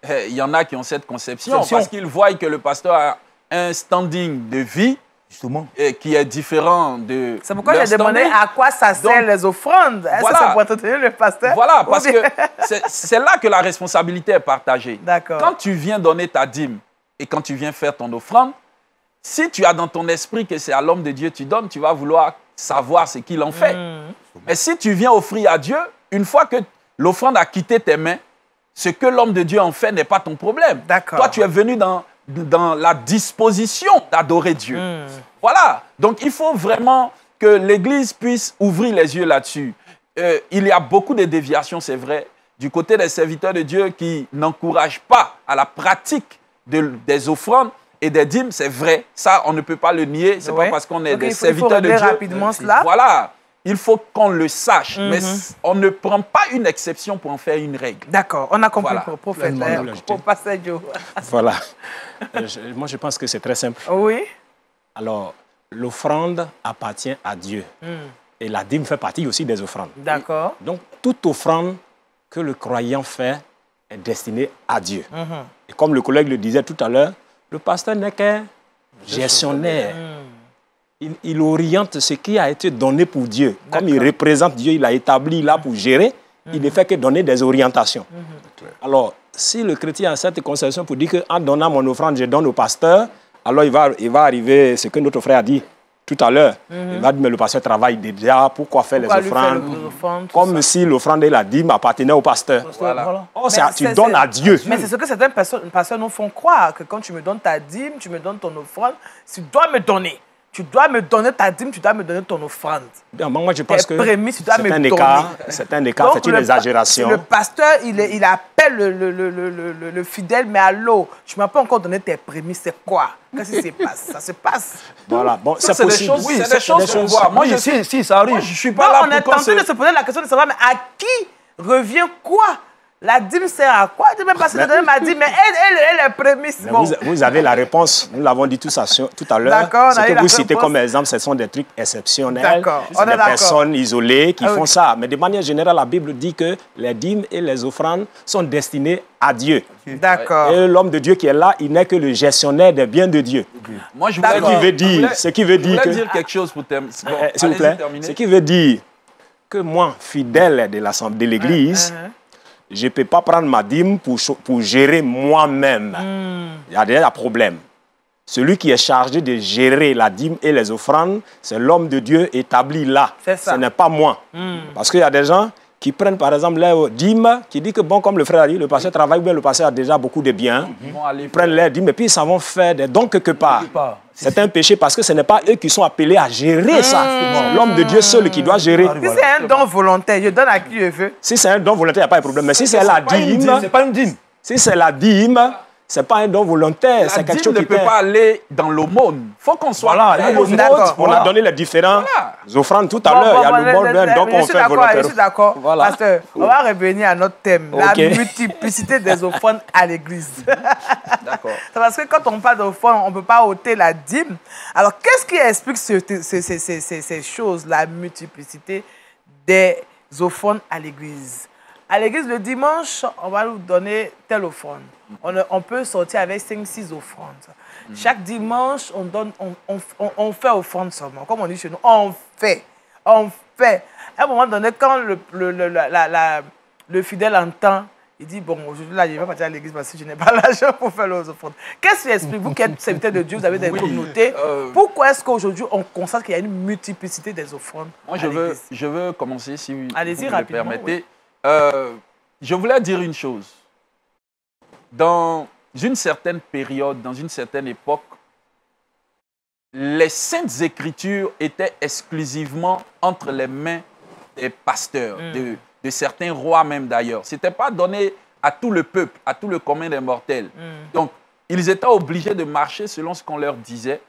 il y en a qui ont cette conception parce qu'ils voient que le pasteur a un standing de vie qui est différent de... C'est pourquoi j'ai demandé à quoi ça sert les offrandes. Est-ce que ça pourrait entretenir le pasteur? Voilà, parce que c'est là que la responsabilité est partagée. D'accord. Quand tu viens donner ta dîme et quand tu viens faire ton offrande, si tu as dans ton esprit que c'est à l'homme de Dieu que tu donnes, tu vas vouloir savoir ce qu'il en fait. Mais si tu viens offrir à Dieu, une fois que l'offrande a quitté tes mains, ce que l'homme de Dieu en fait n'est pas ton problème. Toi, tu es venu dans la disposition d'adorer Dieu. Voilà. Donc, il faut vraiment que l'Église puisse ouvrir les yeux là-dessus. Il y a beaucoup de déviations, c'est vrai, du côté des serviteurs de Dieu qui n'encouragent pas à la pratique des offrandes et des dîmes, c'est vrai. Ça, on ne peut pas le nier. C'est pas parce qu'on est des serviteurs de Dieu. Rapidement cela. Voilà. Il faut qu'on le sache, mais on ne prend pas une exception pour en faire une règle. D'accord, on a compris, prophète. Pour passer Joe. Voilà. Moi, je pense que c'est très simple. Oui. Alors, l'offrande appartient à Dieu. Et la dîme fait partie aussi des offrandes. D'accord. Donc, toute offrande que le croyant fait est destinée à Dieu. Et comme le collègue le disait tout à l'heure, le pasteur n'est qu'un gestionnaire. Il oriente ce qui a été donné pour Dieu. Comme il représente Dieu, il a établi là pour gérer, il ne fait que donner des orientations. Alors, si le chrétien a cette conception pour dire qu'en donnant mon offrande, je donne au pasteur, alors il va arriver ce que notre frère a dit. tout à l'heure. Il va dire, mais le pasteur travaille déjà, pourquoi faire Pourquoi les lui faire offrandes? les offrandes, tout Comme ça. si l'offrande et la dîme appartenaient au pasteur. Voilà. Oh, Mais tu donnes à Dieu. Mais c'est ce que certaines personnes nous font croire, que quand tu me donnes ta dîme, tu me donnes ton offrande, tu dois me donner. Tu dois me donner ta dîme, tu dois me donner ton offrande. Bien, moi, je pense que prémices, tu dois me c'est un donner. écart, c'est un écart, Donc, c'est une exagération. Le pasteur, il appelle le fidèle, mais allô, tu ne m'as pas encore donné tes prémices, c'est quoi? Qu'est-ce qui se passe? Ça se passe. Voilà, bon, Ça, c'est des possible. choses, Oui, c'est des choses qu'on voit. Moi, Oui, je si, suis, ça arrive. moi, je suis Non, pas là on est pour qu'on tenté de se poser la question de savoir, mais à qui revient quoi? La dîme sert à quoi? Je ne même pas si donner ma dîme, mais elle est prémisse. Mais Bon. vous avez la réponse. Nous l'avons dit tout à l'heure. D'accord, on Ce a eu que la vous citez réponse. comme exemple, ce sont des trucs exceptionnels. D'accord, on C'est est des d'accord. personnes isolées qui Ah font oui. ça. Mais de manière générale, la Bible dit que les dîmes et les offrandes sont destinées à Dieu. D'accord. Et l'homme de Dieu qui est là, il n'est que le gestionnaire des biens de Dieu. Moi, je D'accord. voulais Ce qui veut dire que... dire quelque chose pour terminer. Bon, S'il vous allez-y, plaît. terminez. Ce qui veut dire que moi, fidèle de l'Assemblée de l'Église, je ne peux pas prendre ma dîme pour gérer moi-même. Il y a déjà un problème. Celui qui est chargé de gérer la dîme et les offrandes, c'est l'homme de Dieu établi là. C'est ça. Ce n'est pas moi. Parce qu'il y a des gens qui prennent par exemple les dîmes, qui disent que bon, comme le frère a dit, le pasteur travaille bien, le pasteur a déjà beaucoup de biens. Ils vont aller Ils prennent les dîmes et puis ils s'en vont faire des dons quelque part. C'est un péché parce que ce n'est pas eux qui sont appelés à gérer ça. L'homme de Dieu seul qui doit gérer. Si c'est un don volontaire, je donne à qui je veux. Si c'est un don volontaire, il n'y a pas de problème. Mais si c'est la dîme, C'est pas une dîme. si c'est la dîme, ce n'est pas un don volontaire. La C'est quelque dîme chose ne qui peut t'est- pas aller dans l'aumône. Il faut qu'on soit Voilà, clair. l'aumône, D'accord, on a donné les différents offrandes tout à l'heure. Il y a le don qu'on fait Je volontairement. suis d'accord. Voilà. Pasteur, on va revenir à notre thème, Ok. la multiplicité des offrandes à l'église. D'accord. C'est parce que quand on parle d'offrande, on ne peut pas ôter la dîme. Alors, qu'est-ce qui explique ces choses, la multiplicité des offrandes à l'église? À l'église, le dimanche, on va nous donner telle offrande. On peut sortir avec 5-6 offrandes. Chaque dimanche, on fait offrande seulement. Comme on dit chez nous, on fait. À un moment donné, quand le fidèle entend, il dit, bon, aujourd'hui, là, je vais partir à l'église parce que je n'ai pas l'argent pour faire les offrandes. Qu'est-ce qui explique? Vous qui êtes serviteur de Dieu, vous avez des communautés. Pourquoi est-ce qu'aujourd'hui, on constate qu'il y a une multiplicité des offrandes? Moi, à l'église? je veux commencer, si vous Allez-y, me le rapidement, permettez. Je voulais dire une chose. Dans une certaine période, dans une certaine époque, les saintes écritures étaient exclusivement entre les mains des pasteurs, de certains rois même d'ailleurs. Ce n'était pas donné à tout le peuple, à tout le commun des mortels. Donc, ils étaient obligés de marcher selon ce qu'on leur disait,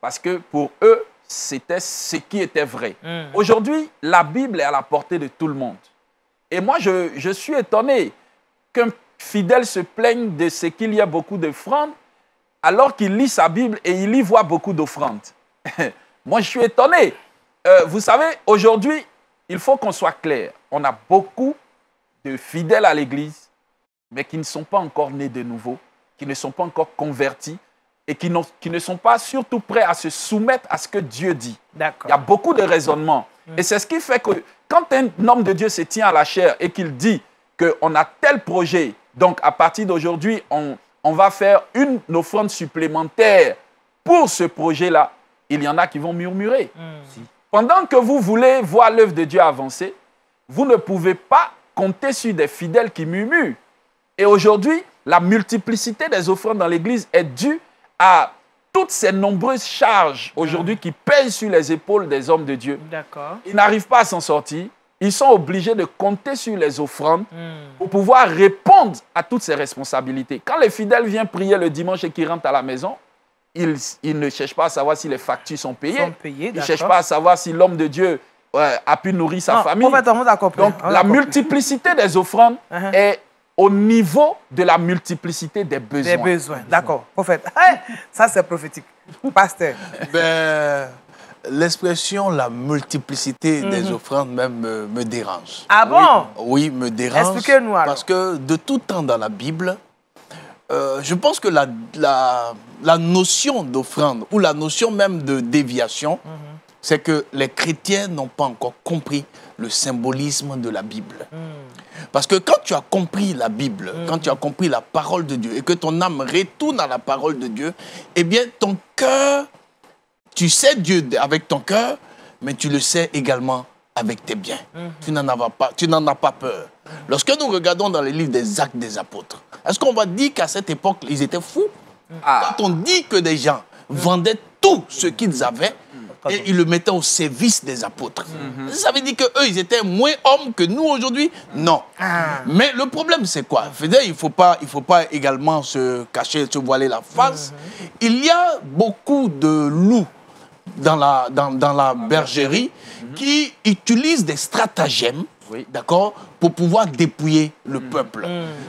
parce que pour eux, c'était ce qui était vrai. Aujourd'hui, la Bible est à la portée de tout le monde. Et moi, je suis étonné qu'un fidèle se plaigne de ce qu'il y a beaucoup d'offrandes, alors qu'il lit sa Bible et il y voit beaucoup d'offrandes. Moi, je suis étonné. Vous savez, aujourd'hui, il faut qu'on soit clair. On a beaucoup de fidèles à l'Église, mais qui ne sont pas encore nés de nouveau, qui ne sont pas encore convertis et qui ne sont pas surtout prêts à se soumettre à ce que Dieu dit. D'accord. Il y a beaucoup de raisonnements. Et c'est ce qui fait que quand un homme de Dieu se tient à la chair et qu'il dit qu'on a tel projet, donc à partir d'aujourd'hui, on va faire une offrande supplémentaire pour ce projet-là, il y en a qui vont murmurer. Pendant que vous voulez voir l'œuvre de Dieu avancer, vous ne pouvez pas compter sur des fidèles qui murmurent. Et aujourd'hui, la multiplicité des offrandes dans l'Église est due à toutes ces nombreuses charges aujourd'hui qui pèsent sur les épaules des hommes de Dieu. D'accord. Ils n'arrivent pas à s'en sortir. Ils sont obligés de compter sur les offrandes pour pouvoir répondre à toutes ces responsabilités. Quand les fidèles viennent prier le dimanche et qu'ils rentrent à la maison, ils ne cherchent pas à savoir si les factures sont payées. Ils ne cherchent pas à savoir si l'homme de Dieu a pu nourrir sa famille. Donc, la multiplicité des offrandes est au niveau de la multiplicité des besoins. Des besoins, d'accord. Prophète, ça c'est prophétique. Pasteur. L'expression la multiplicité des offrandes même me dérange. Ah bon? Oui, me dérange. Expliquez-nous alors. Parce que de tout temps dans la Bible, je pense que la notion d'offrande ou la notion même de déviation, c'est que les chrétiens n'ont pas encore compris le symbolisme de la Bible. Parce que quand tu as compris la Bible, quand tu as compris la parole de Dieu et que ton âme retourne à la parole de Dieu, eh bien ton cœur, tu sais Dieu avec ton cœur, mais tu le sais également avec tes biens. Tu n'en as pas peur. Lorsque nous regardons dans les livres des Actes des Apôtres, est-ce qu'on va dire qu'à cette époque, ils étaient fous? Quand on dit que des gens vendaient tout ce qu'ils avaient et ils le mettaient au service des apôtres. Ça veut dire qu'eux, ils étaient moins hommes que nous aujourd'hui? Non. Mais le problème, c'est quoi? Il ne faut pas également se cacher, se voiler la face. Il y a beaucoup de loups dans la bergerie qui utilisent des stratagèmes, d'accord, pour pouvoir dépouiller le peuple.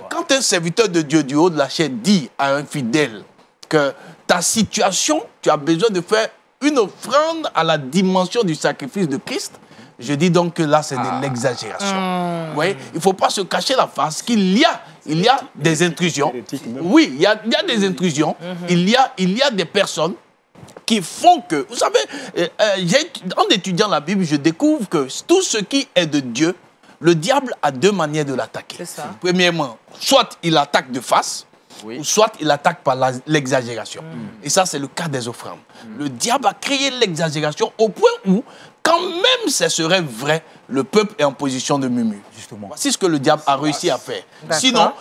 Quand un serviteur de Dieu du haut de la chaîne dit à un fidèle que ta situation, tu as besoin de faire une offrande à la dimension du sacrifice de Christ, je dis donc que là, c'est de l'exagération. Il ne faut pas se cacher la face qu'il y a des intrusions. Oui, il y a des intrusions. Il y a des personnes qui font que... Vous savez, en étudiant la Bible, je découvre que tout ce qui est de Dieu, le diable a deux manières de l'attaquer. Premièrement, soit il attaque de face, ou soit il attaque par l'exagération. Et ça, c'est le cas des offrandes. Le diable a créé l'exagération au point où, quand même ce serait vrai, le peuple est en position de murmure. Voici ce que le diable a réussi à faire. Sinon,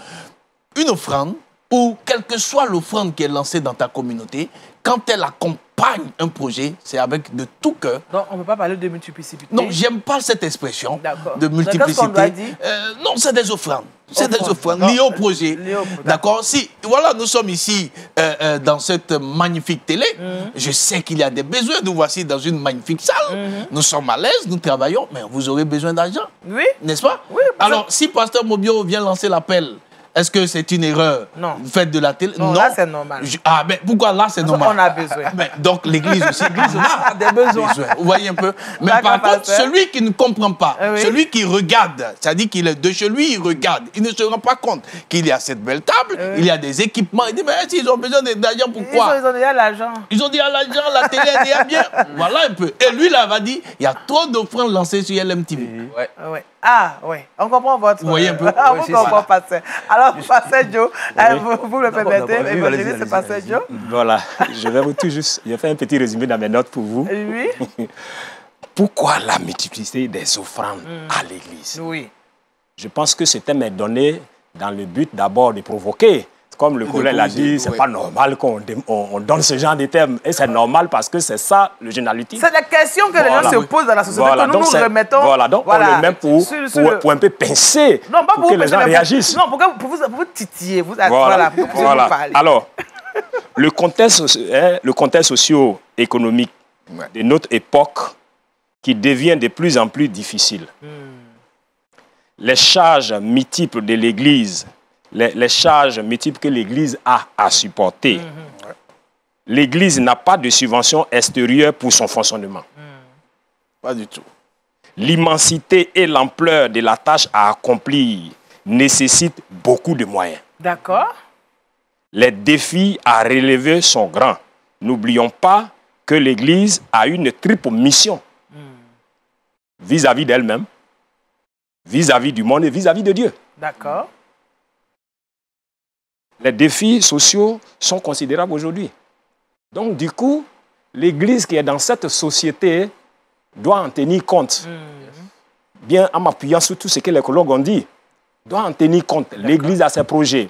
une offrande, ou quelle que soit l'offrande qui est lancée dans ta communauté, quand elle accompagne un projet, c'est avec de tout cœur. Donc, on ne peut pas parler de multiplicité. Non, j'aime pas cette expression de multiplicité. Doit dire non, c'est des offrandes. C'est des offrandes liées au projet. D'accord. Si, voilà, nous sommes ici dans cette magnifique télé. Je sais qu'il y a des besoins. Nous voici dans une magnifique salle. Nous sommes à l'aise, nous travaillons, mais vous aurez besoin d'argent. Oui. N'est-ce pas? Oui. Alors, si Pasteur Mobio vient lancer l'appel, est-ce que c'est une erreur faite de la télé? Non, là c'est normal. Mais pourquoi là c'est normal? On a besoin. Donc l'église aussi, a des besoins. Vous voyez un peu? Mais par contre, celui qui ne comprend pas, celui qui regarde, c'est-à-dire qu'il est de chez lui, il regarde, il ne se rend pas compte qu'il y a cette belle table, il y a des équipements, il dit mais s'ils ont besoin d'argent, pourquoi? Ils ont déjà l'argent. Ils ont déjà l'argent, la télé est déjà bien. Voilà un peu. Et lui là va dire, il y a trop d'offrandes lancées sur LMTV. Ah, oui. On comprend votre... Vous voyez un peu? On comprend, Pasteur. Alors, Pasteur Joe, vous le permettez, évangéliste Pasteur Joe? Voilà. Je vais vous tout juste... Je vais faire un petit résumé dans mes notes pour vous. Oui. Pourquoi la multiplicité des offrandes à l'Église? Oui. Je pense que c'était mes données dans le but d'abord de provoquer. Comme le collègue l'a dit, c'est pas normal qu'on donne ce genre de termes. Et c'est normal parce que c'est ça le généralité. C'est la question que les gens se posent dans la société, que nous nous remettons. Voilà, donc on le met pour un peu pincer, non, pas pour que les gens réagissent. Non, pour vous titiller, pour que vous puissiez vous parler. Alors, le contexte socio-économique de notre époque qui devient de plus en plus difficile. Les charges multiples de l'Église, les charges multiples que l'Église a à supporter. L'Église n'a pas de subvention extérieure pour son fonctionnement. Pas du tout. L'immensité et l'ampleur de la tâche à accomplir nécessitent beaucoup de moyens. D'accord. Les défis à relever sont grands. N'oublions pas que l'Église a une triple mission vis-à-vis d'elle-même, vis-à-vis du monde et vis-à-vis de Dieu. D'accord. Les défis sociaux sont considérables aujourd'hui. Donc, du coup, l'Église qui est dans cette société doit en tenir compte. Bien en m'appuyant sur tout ce que les collègues ont dit, doit en tenir compte. L'Église a ses projets.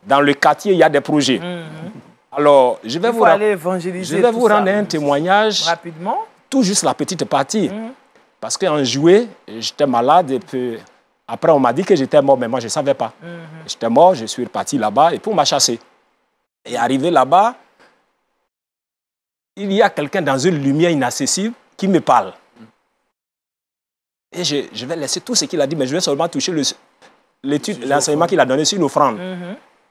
Dans le quartier, il y a des projets. Alors, je vais vous rendre un témoignage. Rapidement. Tout juste la petite partie. Parce qu'en juillet, j'étais malade et puis... Après, on m'a dit que j'étais mort, mais moi, je ne savais pas. J'étais mort, je suis reparti là-bas et puis on m'a chassé. Et arrivé là-bas, il y a quelqu'un dans une lumière inaccessible qui me parle. Et je vais laisser tout ce qu'il a dit, mais je vais seulement toucher l'enseignement qu'il a donné sur l'offrande.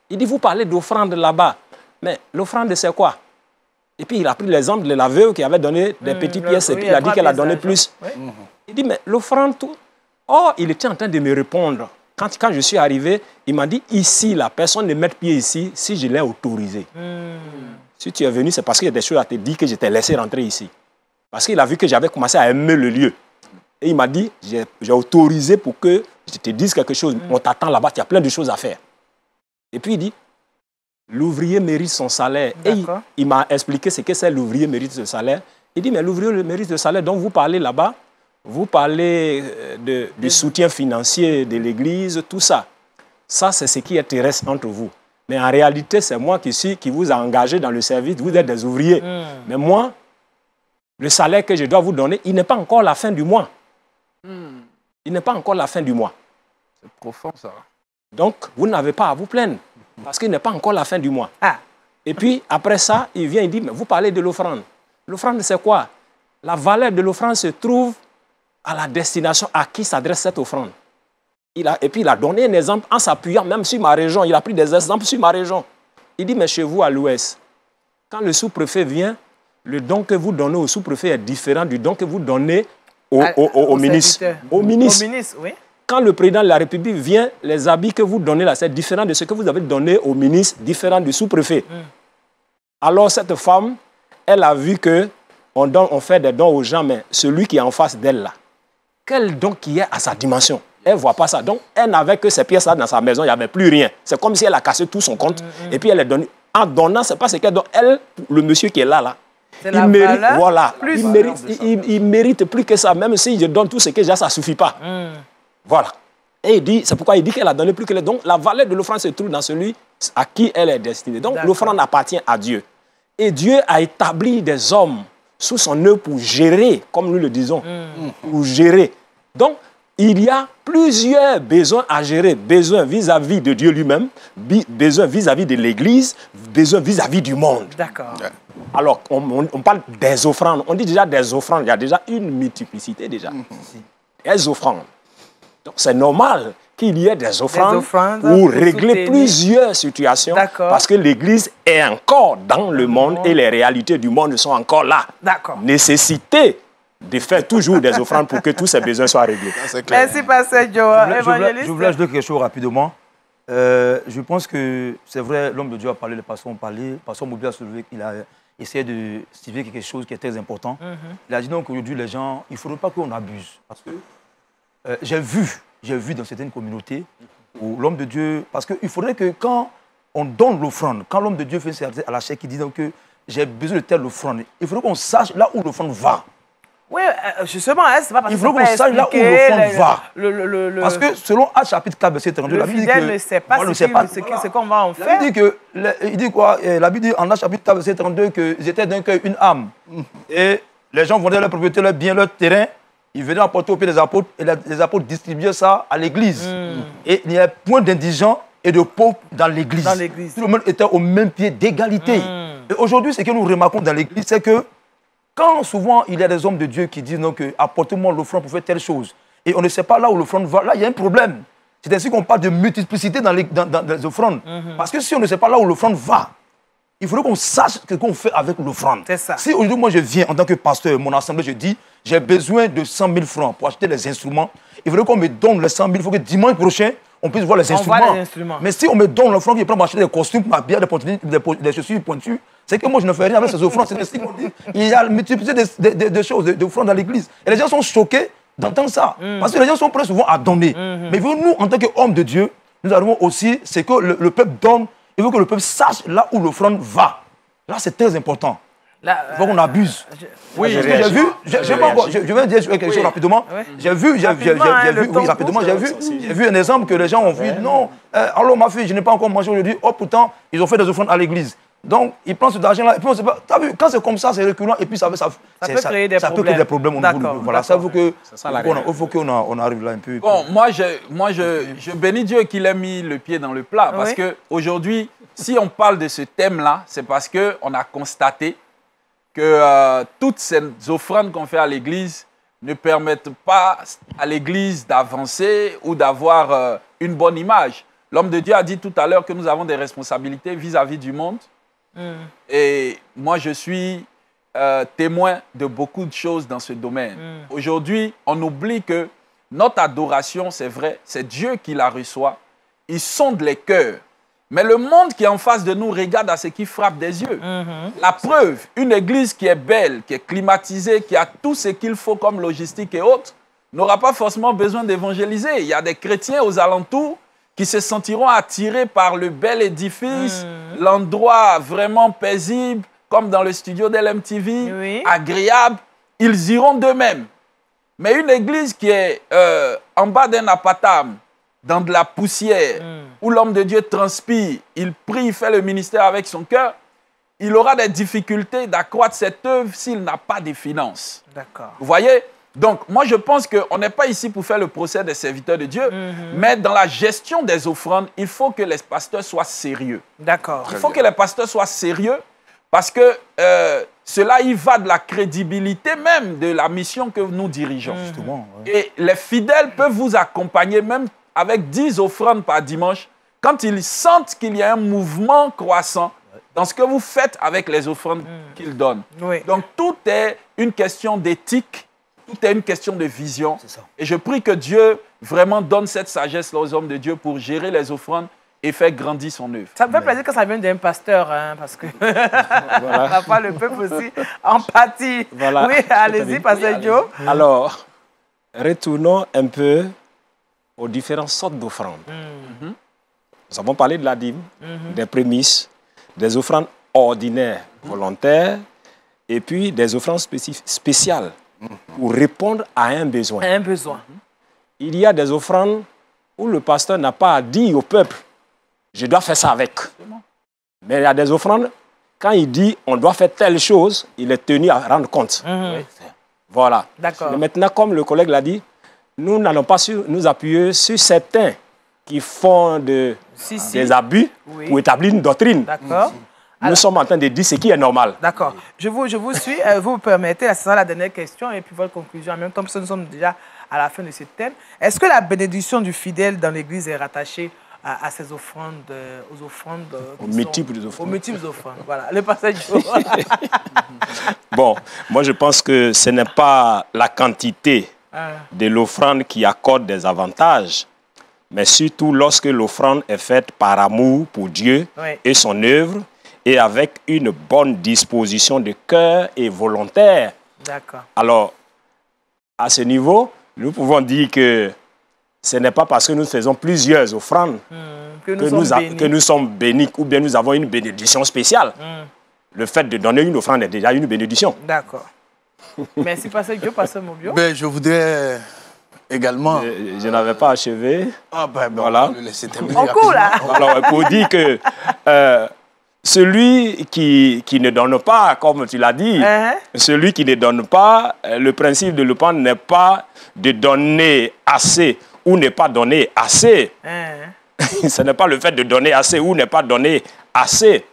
Il dit, vous parlez d'offrande là-bas. Mais l'offrande, c'est quoi? Et puis, il a pris l'exemple de la veuve qui avait donné des petites pièces et puis il a dit qu'elle a donné plus. Il dit, mais l'offrande, tout... Oh, il était en train de me répondre. Quand je suis arrivé, il m'a dit, ici, la personne ne met pied ici si je l'ai autorisé. Si tu es venu, c'est parce qu'il y a des choses à te dire que je t'ai laissé rentrer ici. Parce qu'il a vu que j'avais commencé à aimer le lieu. Et il m'a dit, j'ai autorisé pour que je te dise quelque chose. On t'attend là-bas, il y a plein de choses à faire. Et puis il dit, l'ouvrier mérite son salaire. Et il m'a expliqué ce que c'est l'ouvrier mérite son salaire. Il dit, mais l'ouvrier mérite le salaire dont vous parlez là-bas. Vous parlez du soutien financier de l'Église, tout ça. Ça, c'est ce qui est terrestre entre vous. Mais en réalité, c'est moi qui vous a engagé dans le service. Vous êtes des ouvriers. Mais moi, le salaire que je dois vous donner, il n'est pas encore la fin du mois. Il n'est pas encore la fin du mois. C'est profond, ça. Donc, vous n'avez pas à vous plaindre. Parce qu'il n'est pas encore la fin du mois. Ah. Et puis, après ça, il vient et dit, mais vous parlez de l'offrande. L'offrande, c'est quoi? La valeur de l'offrande se trouve à la destination à qui s'adresse cette offrande. Et puis, il a donné un exemple en s'appuyant même sur ma région. Il a pris des exemples sur ma région. Il dit, mais chez vous, à l'ouest, quand le sous-préfet vient, le don que vous donnez au sous-préfet est différent du don que vous donnez au ministre. Au ministre. Au ministre, oui. Quand le président de la République vient, les habits que vous donnez là, c'est différent de ce que vous avez donné au ministre, différent du sous-préfet. Alors, cette femme, elle a vu qu'on fait des dons aux gens, mais celui qui est en face d'elle là, quel don qui est à sa dimension? Elle ne voit pas ça. Donc, elle n'avait que ces pièces-là dans sa maison, il n'y avait plus rien. C'est comme si elle a cassé tout son compte. Et puis, elle est donnée. En donnant, ce n'est pas ce qu'elle donne. Elle, le monsieur qui est là, il mérite, voilà, il mérite plus que ça. Même si je donne tout ce que j'ai, ça ne suffit pas. Voilà. Et il dit, c'est pourquoi il dit qu'elle a donné plus que les dons. La valeur de l'offrande se trouve dans celui à qui elle est destinée. Donc, l'offrande appartient à Dieu. Et Dieu a établi des hommes sous son œuvre pour gérer, comme nous le disons, pour gérer. Donc, il y a plusieurs besoins à gérer. Besoin vis-à-vis de Dieu lui-même, besoin vis-à-vis de l'Église, besoin vis-à-vis du monde. D'accord. Alors, on parle des offrandes. On dit déjà des offrandes. Il y a déjà une multiplicité déjà. Des offrandes. Donc, c'est normal qu'il y ait des offrandes pour régler plusieurs situations. Parce que l'Église est encore dans le monde et les réalités du monde sont encore là. D'accord. Nécessité de faire toujours des offrandes pour que tous ces besoins soient réglés. Merci, Pasteur Joe. Je voulais ajouter quelque chose rapidement. Je pense que c'est vrai, l'homme de Dieu a parlé, les pasteurs ont parlé. Pasteur Mobile a soulevé qu'il a essayé de cibler quelque chose qui est très important. Il a dit donc qu'aujourd'hui, les gens, il ne faudrait pas qu'on abuse. Parce que j'ai vu dans certaines communautés où l'homme de Dieu... Parce qu'il faudrait que quand on donne l'offrande, quand l'homme de Dieu fait service à la chair qui dit donc que j'ai besoin de telle offrande, il faudrait qu'on sache là où l'offrande va. Oui, justement, c'est pas parce il faut qu'on sache là où l'offrande va. Parce que selon Actes chapitre 4, verset 32, le la Bible dit fidèle que... ne sait pas ce qu'on va en faire. La Bible dit que... Il dit quoi? La Bible dit en Actes chapitre 4, verset 32 qu'ils étaient d'un cœur, une âme. Et les gens vendaient leur propriété, leur bien, leur terrain. Ils venaient apporter au pied des apôtres et les apôtres distribuaient ça à l'église. Et il n'y avait point d'indigents et de pauvres dans l'église. Tout le monde était au même pied d'égalité. Et aujourd'hui, ce que nous remarquons dans l'église, c'est que quand souvent il y a des hommes de Dieu qui disent que apportez-moi l'offrande pour faire telle chose, et on ne sait pas là où l'offrande va, là il y a un problème. C'est ainsi qu'on parle de multiplicité dans les offrandes. Parce que si on ne sait pas là où l'offrande va, il faudrait qu'on sache ce qu'on fait avec l'offrande. Si aujourd'hui, moi je viens en tant que pasteur, mon assemblée, je dis, j'ai besoin de 100 000 francs pour acheter les instruments, il faudrait qu'on me donne les 100 000, il faut que dimanche prochain, on puisse voir les instruments. Mais si on me donne l'offrande, il prend m'acheter des costumes, m'habiller, des chaussures pointues, c'est que moi je ne fais rien avec ces offrandes. C'est ainsi qu'on dit. Il y a une multiplicité de choses, d'offrandes dans l'église. Et les gens sont choqués d'entendre ça. Parce que les gens sont prêts souvent à donner. Mais nous, en tant qu'hommes de Dieu, nous avons aussi, c'est que le peuple donne. Il faut que le peuple sache là où l'offrande va. Là, c'est très important. Il faut qu'on abuse. Oui, parce que j'ai vu, je vais dire quelque chose rapidement. J'ai vu un exemple que les gens ont vu. Non, allô ma fille, je n'ai pas encore mangé aujourd'hui. Oh, pourtant, ils ont fait des offrandes à l'église. Donc, ils prennent cet argent-là. Et puis, t'as vu, quand c'est comme ça, c'est reculant. Et puis, ça peut créer des problèmes. Voilà, ça faut qu'on arrive là un peu. Bon, moi, je bénis Dieu qu'il ait mis le pied dans le plat. Parce qu'aujourd'hui, si on parle de ce thème-là, c'est parce qu'on a constaté que toutes ces offrandes qu'on fait à l'Église ne permettent pas à l'Église d'avancer ou d'avoir une bonne image. L'homme de Dieu a dit tout à l'heure que nous avons des responsabilités vis-à-vis du monde. Et moi, je suis témoin de beaucoup de choses dans ce domaine. Aujourd'hui, on oublie que notre adoration, c'est vrai, c'est Dieu qui la reçoit. Il sonde les cœurs. Mais le monde qui est en face de nous regarde à ce qui frappe des yeux. La preuve, une église qui est belle, qui est climatisée, qui a tout ce qu'il faut comme logistique et autres, n'aura pas forcément besoin d'évangéliser. Il y a des chrétiens aux alentours qui se sentiront attirés par le bel édifice, l'endroit vraiment paisible, comme dans le studio d'LMTV, Oui. agréable, ils iront d'eux-mêmes. Mais une église qui est en bas d'un apatam, dans de la poussière, où l'homme de Dieu transpire, il prie, il fait le ministère avec son cœur, il aura des difficultés d'accroître cette œuvre s'il n'a pas de finances. D'accord. Vous voyez? Donc, moi, je pense qu'on n'est pas ici pour faire le procès des serviteurs de Dieu, mais dans la gestion des offrandes, il faut que les pasteurs soient sérieux. D'accord. Il faut que les pasteurs soient sérieux parce que cela y va de la crédibilité même de la mission que nous dirigeons. Justement, ouais. Et les fidèles peuvent vous accompagner même avec 10 offrandes par dimanche quand ils sentent qu'il y a un mouvement croissant dans ce que vous faites avec les offrandes qu'ils donnent. Oui. Donc, tout est une question d'éthique, tout est une question de vision. C'est ça. Et je prie que Dieu vraiment donne cette sagesse aux hommes de Dieu pour gérer les offrandes et faire grandir son œuvre. Ça me fait plaisir que ça vienne d'un pasteur, hein, parce que Voilà. parfois le peuple aussi empathie. Voilà. Oui, allez-y, pasteur Joe. Alors, retournons un peu aux différentes sortes d'offrandes. Nous avons parlé de la dîme, des prémices, des offrandes ordinaires, volontaires, et puis des offrandes spéciales pour répondre à un besoin. Un besoin. Il y a des offrandes où le pasteur n'a pas à dire au peuple, je dois faire ça avec. Mais il y a des offrandes, quand il dit, on doit faire telle chose, il est tenu à rendre compte. Voilà. D'accord. Mais maintenant, comme le collègue l'a dit, nous n'allons pas nous appuyer sur certains qui font des abus Oui. pour établir une doctrine. D'accord. Nous sommes en train de dire ce qui est normal. D'accord. Je vous suis. Vous me permettez, ce sera la dernière question et puis votre conclusion en même temps, parce que nous sommes déjà à la fin de ce thème. Est-ce que la bénédiction du fidèle dans l'Église est rattachée à ces offrandes, aux offrandes... Aux multiples offrandes. Aux multiples offrandes, voilà. Le passage. Bon, moi je pense que ce n'est pas la quantité de l'offrande qui accorde des avantages, mais surtout lorsque l'offrande est faite par amour pour Dieu et son œuvre, et avec une bonne disposition de cœur et volontaire. D'accord. Alors, à ce niveau, nous pouvons dire que ce n'est pas parce que nous faisons plusieurs offrandes que nous sommes bénis ou bien nous avons une bénédiction spéciale. Le fait de donner une offrande est déjà une bénédiction. D'accord. Merci, pasteur Joe, pasteur Mobio. Ben, je voudrais également... Je n'avais pas achevé. Ah ben, voilà. Laissez terminer. En cours, là. Alors, pour dire que celui qui ne donne pas, comme tu l'as dit, celui qui ne donne pas, le principe de l'offrande n'est pas de donner assez ou ne pas donner assez. Ce n'est pas le fait de donner assez ou ne pas donner assez,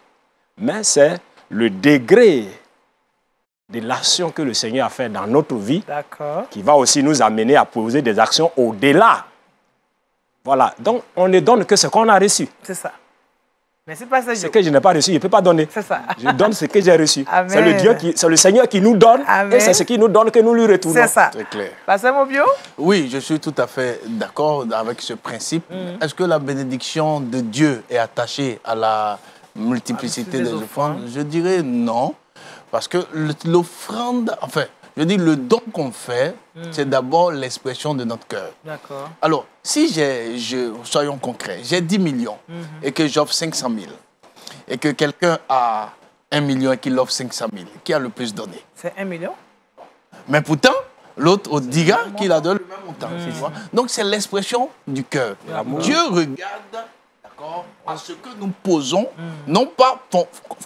mais c'est le degré de l'action que le Seigneur a fait dans notre vie qui va aussi nous amener à poser des actions au-delà. Voilà. Donc, on ne donne que ce qu'on a reçu. C'est ça. Merci, pasteur Joe. Ce que je n'ai pas reçu, je ne peux pas donner. C'est ça. Je donne ce que j'ai reçu. Amen. C'est le Seigneur qui nous donne. Amen. Et c'est ce qu'il nous donne que nous lui retournons. C'est ça. C'est clair. Pasteur Mobio? Oui, je suis tout à fait d'accord avec ce principe. Est-ce que la bénédiction de Dieu est attachée à la multiplicité des offrandes? Je dirais non. Parce que l'offrande, enfin, je dis le don qu'on fait, c'est d'abord l'expression de notre cœur. D'accord. Alors, si soyons concrets, j'ai 10 millions et que j'offre 500 000 et que quelqu'un a 1 million et qu'il offre 500 000, qui a le plus donné? C'est 1 million? Mais pourtant, l'autre dira qu'il a donné le même montant. Tu vois? Donc, c'est l'expression du cœur. Dieu regarde à ce que nous posons, non pas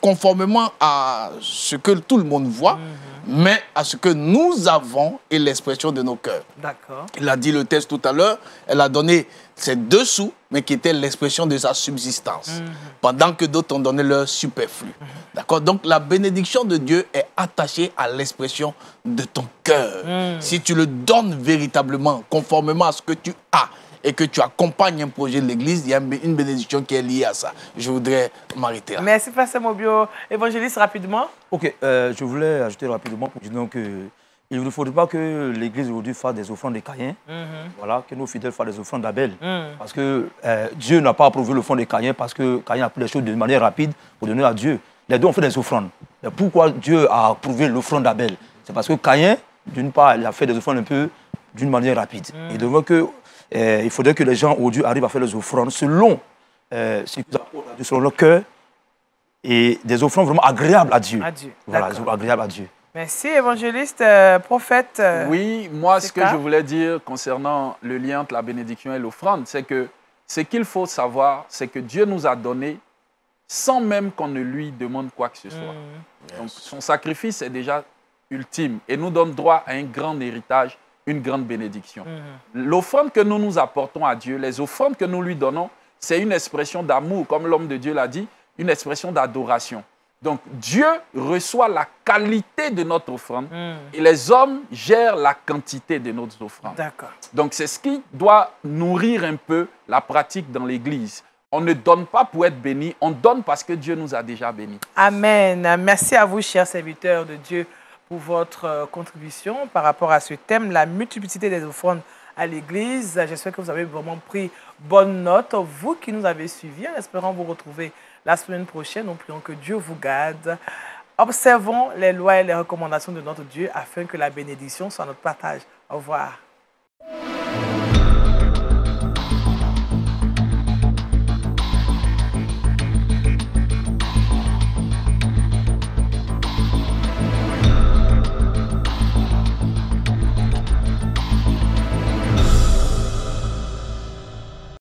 conformément à ce que tout le monde voit, mais à ce que nous avons et l'expression de nos cœurs. D'accord. Il a dit le texte tout à l'heure, elle a donné ses 2 sous, mais qui était l'expression de sa subsistance, pendant que d'autres ont donné leur superflu. D'accord? Donc la bénédiction de Dieu est attachée à l'expression de ton cœur. Si tu le donnes véritablement, conformément à ce que tu as, et que tu accompagnes un projet de l'Église, il y a une bénédiction qui est liée à ça. Je voudrais m'arrêter là. Merci, pasteur Mobio. Évangéliste, rapidement. Ok, je voulais ajouter rapidement pour dire qu'il ne faudrait pas que l'Église aujourd'hui fasse des offrandes de Caïn. Voilà, que nos fidèles fassent des offrandes d'Abel. Parce que Dieu n'a pas approuvé l'offrande de Caïn parce que Caïn a pris les choses de manière rapide pour donner à Dieu. Les deux ont fait des offrandes. Mais pourquoi Dieu a approuvé l'offrande d'Abel? C'est parce que Caïn, d'une part, il a fait des offrandes un peu d'une manière rapide. Et donc il faudrait que les gens aujourd'hui arrivent à faire les offrandes selon leur cœur et des offrandes vraiment agréables à Dieu. À Dieu. Voilà, agréables à Dieu. Merci, évangéliste, prophète. Oui, moi, ce que je voulais dire concernant le lien entre la bénédiction et l'offrande, c'est que ce qu'il faut savoir, c'est que Dieu nous a donné sans même qu'on ne lui demande quoi que ce soit. Donc, son sacrifice est déjà ultime et nous donne droit à un grand héritage, une grande bénédiction. L'offrande que nous nous apportons à Dieu, les offrandes que nous lui donnons, c'est une expression d'amour, comme l'homme de Dieu l'a dit, une expression d'adoration. Donc, Dieu reçoit la qualité de notre offrande et les hommes gèrent la quantité de notre offrande. D'accord. Donc, c'est ce qui doit nourrir un peu la pratique dans l'Église. On ne donne pas pour être béni, on donne parce que Dieu nous a déjà bénis. Amen. Merci à vous, chers serviteurs de Dieu, pour votre contribution par rapport à ce thème, la multiplicité des offrandes à l'Église. J'espère que vous avez vraiment pris bonne note. Vous qui nous avez suivis, en espérant vous retrouver la semaine prochaine. Nous prions que Dieu vous garde. Observons les lois et les recommandations de notre Dieu afin que la bénédiction soit notre partage. Au revoir.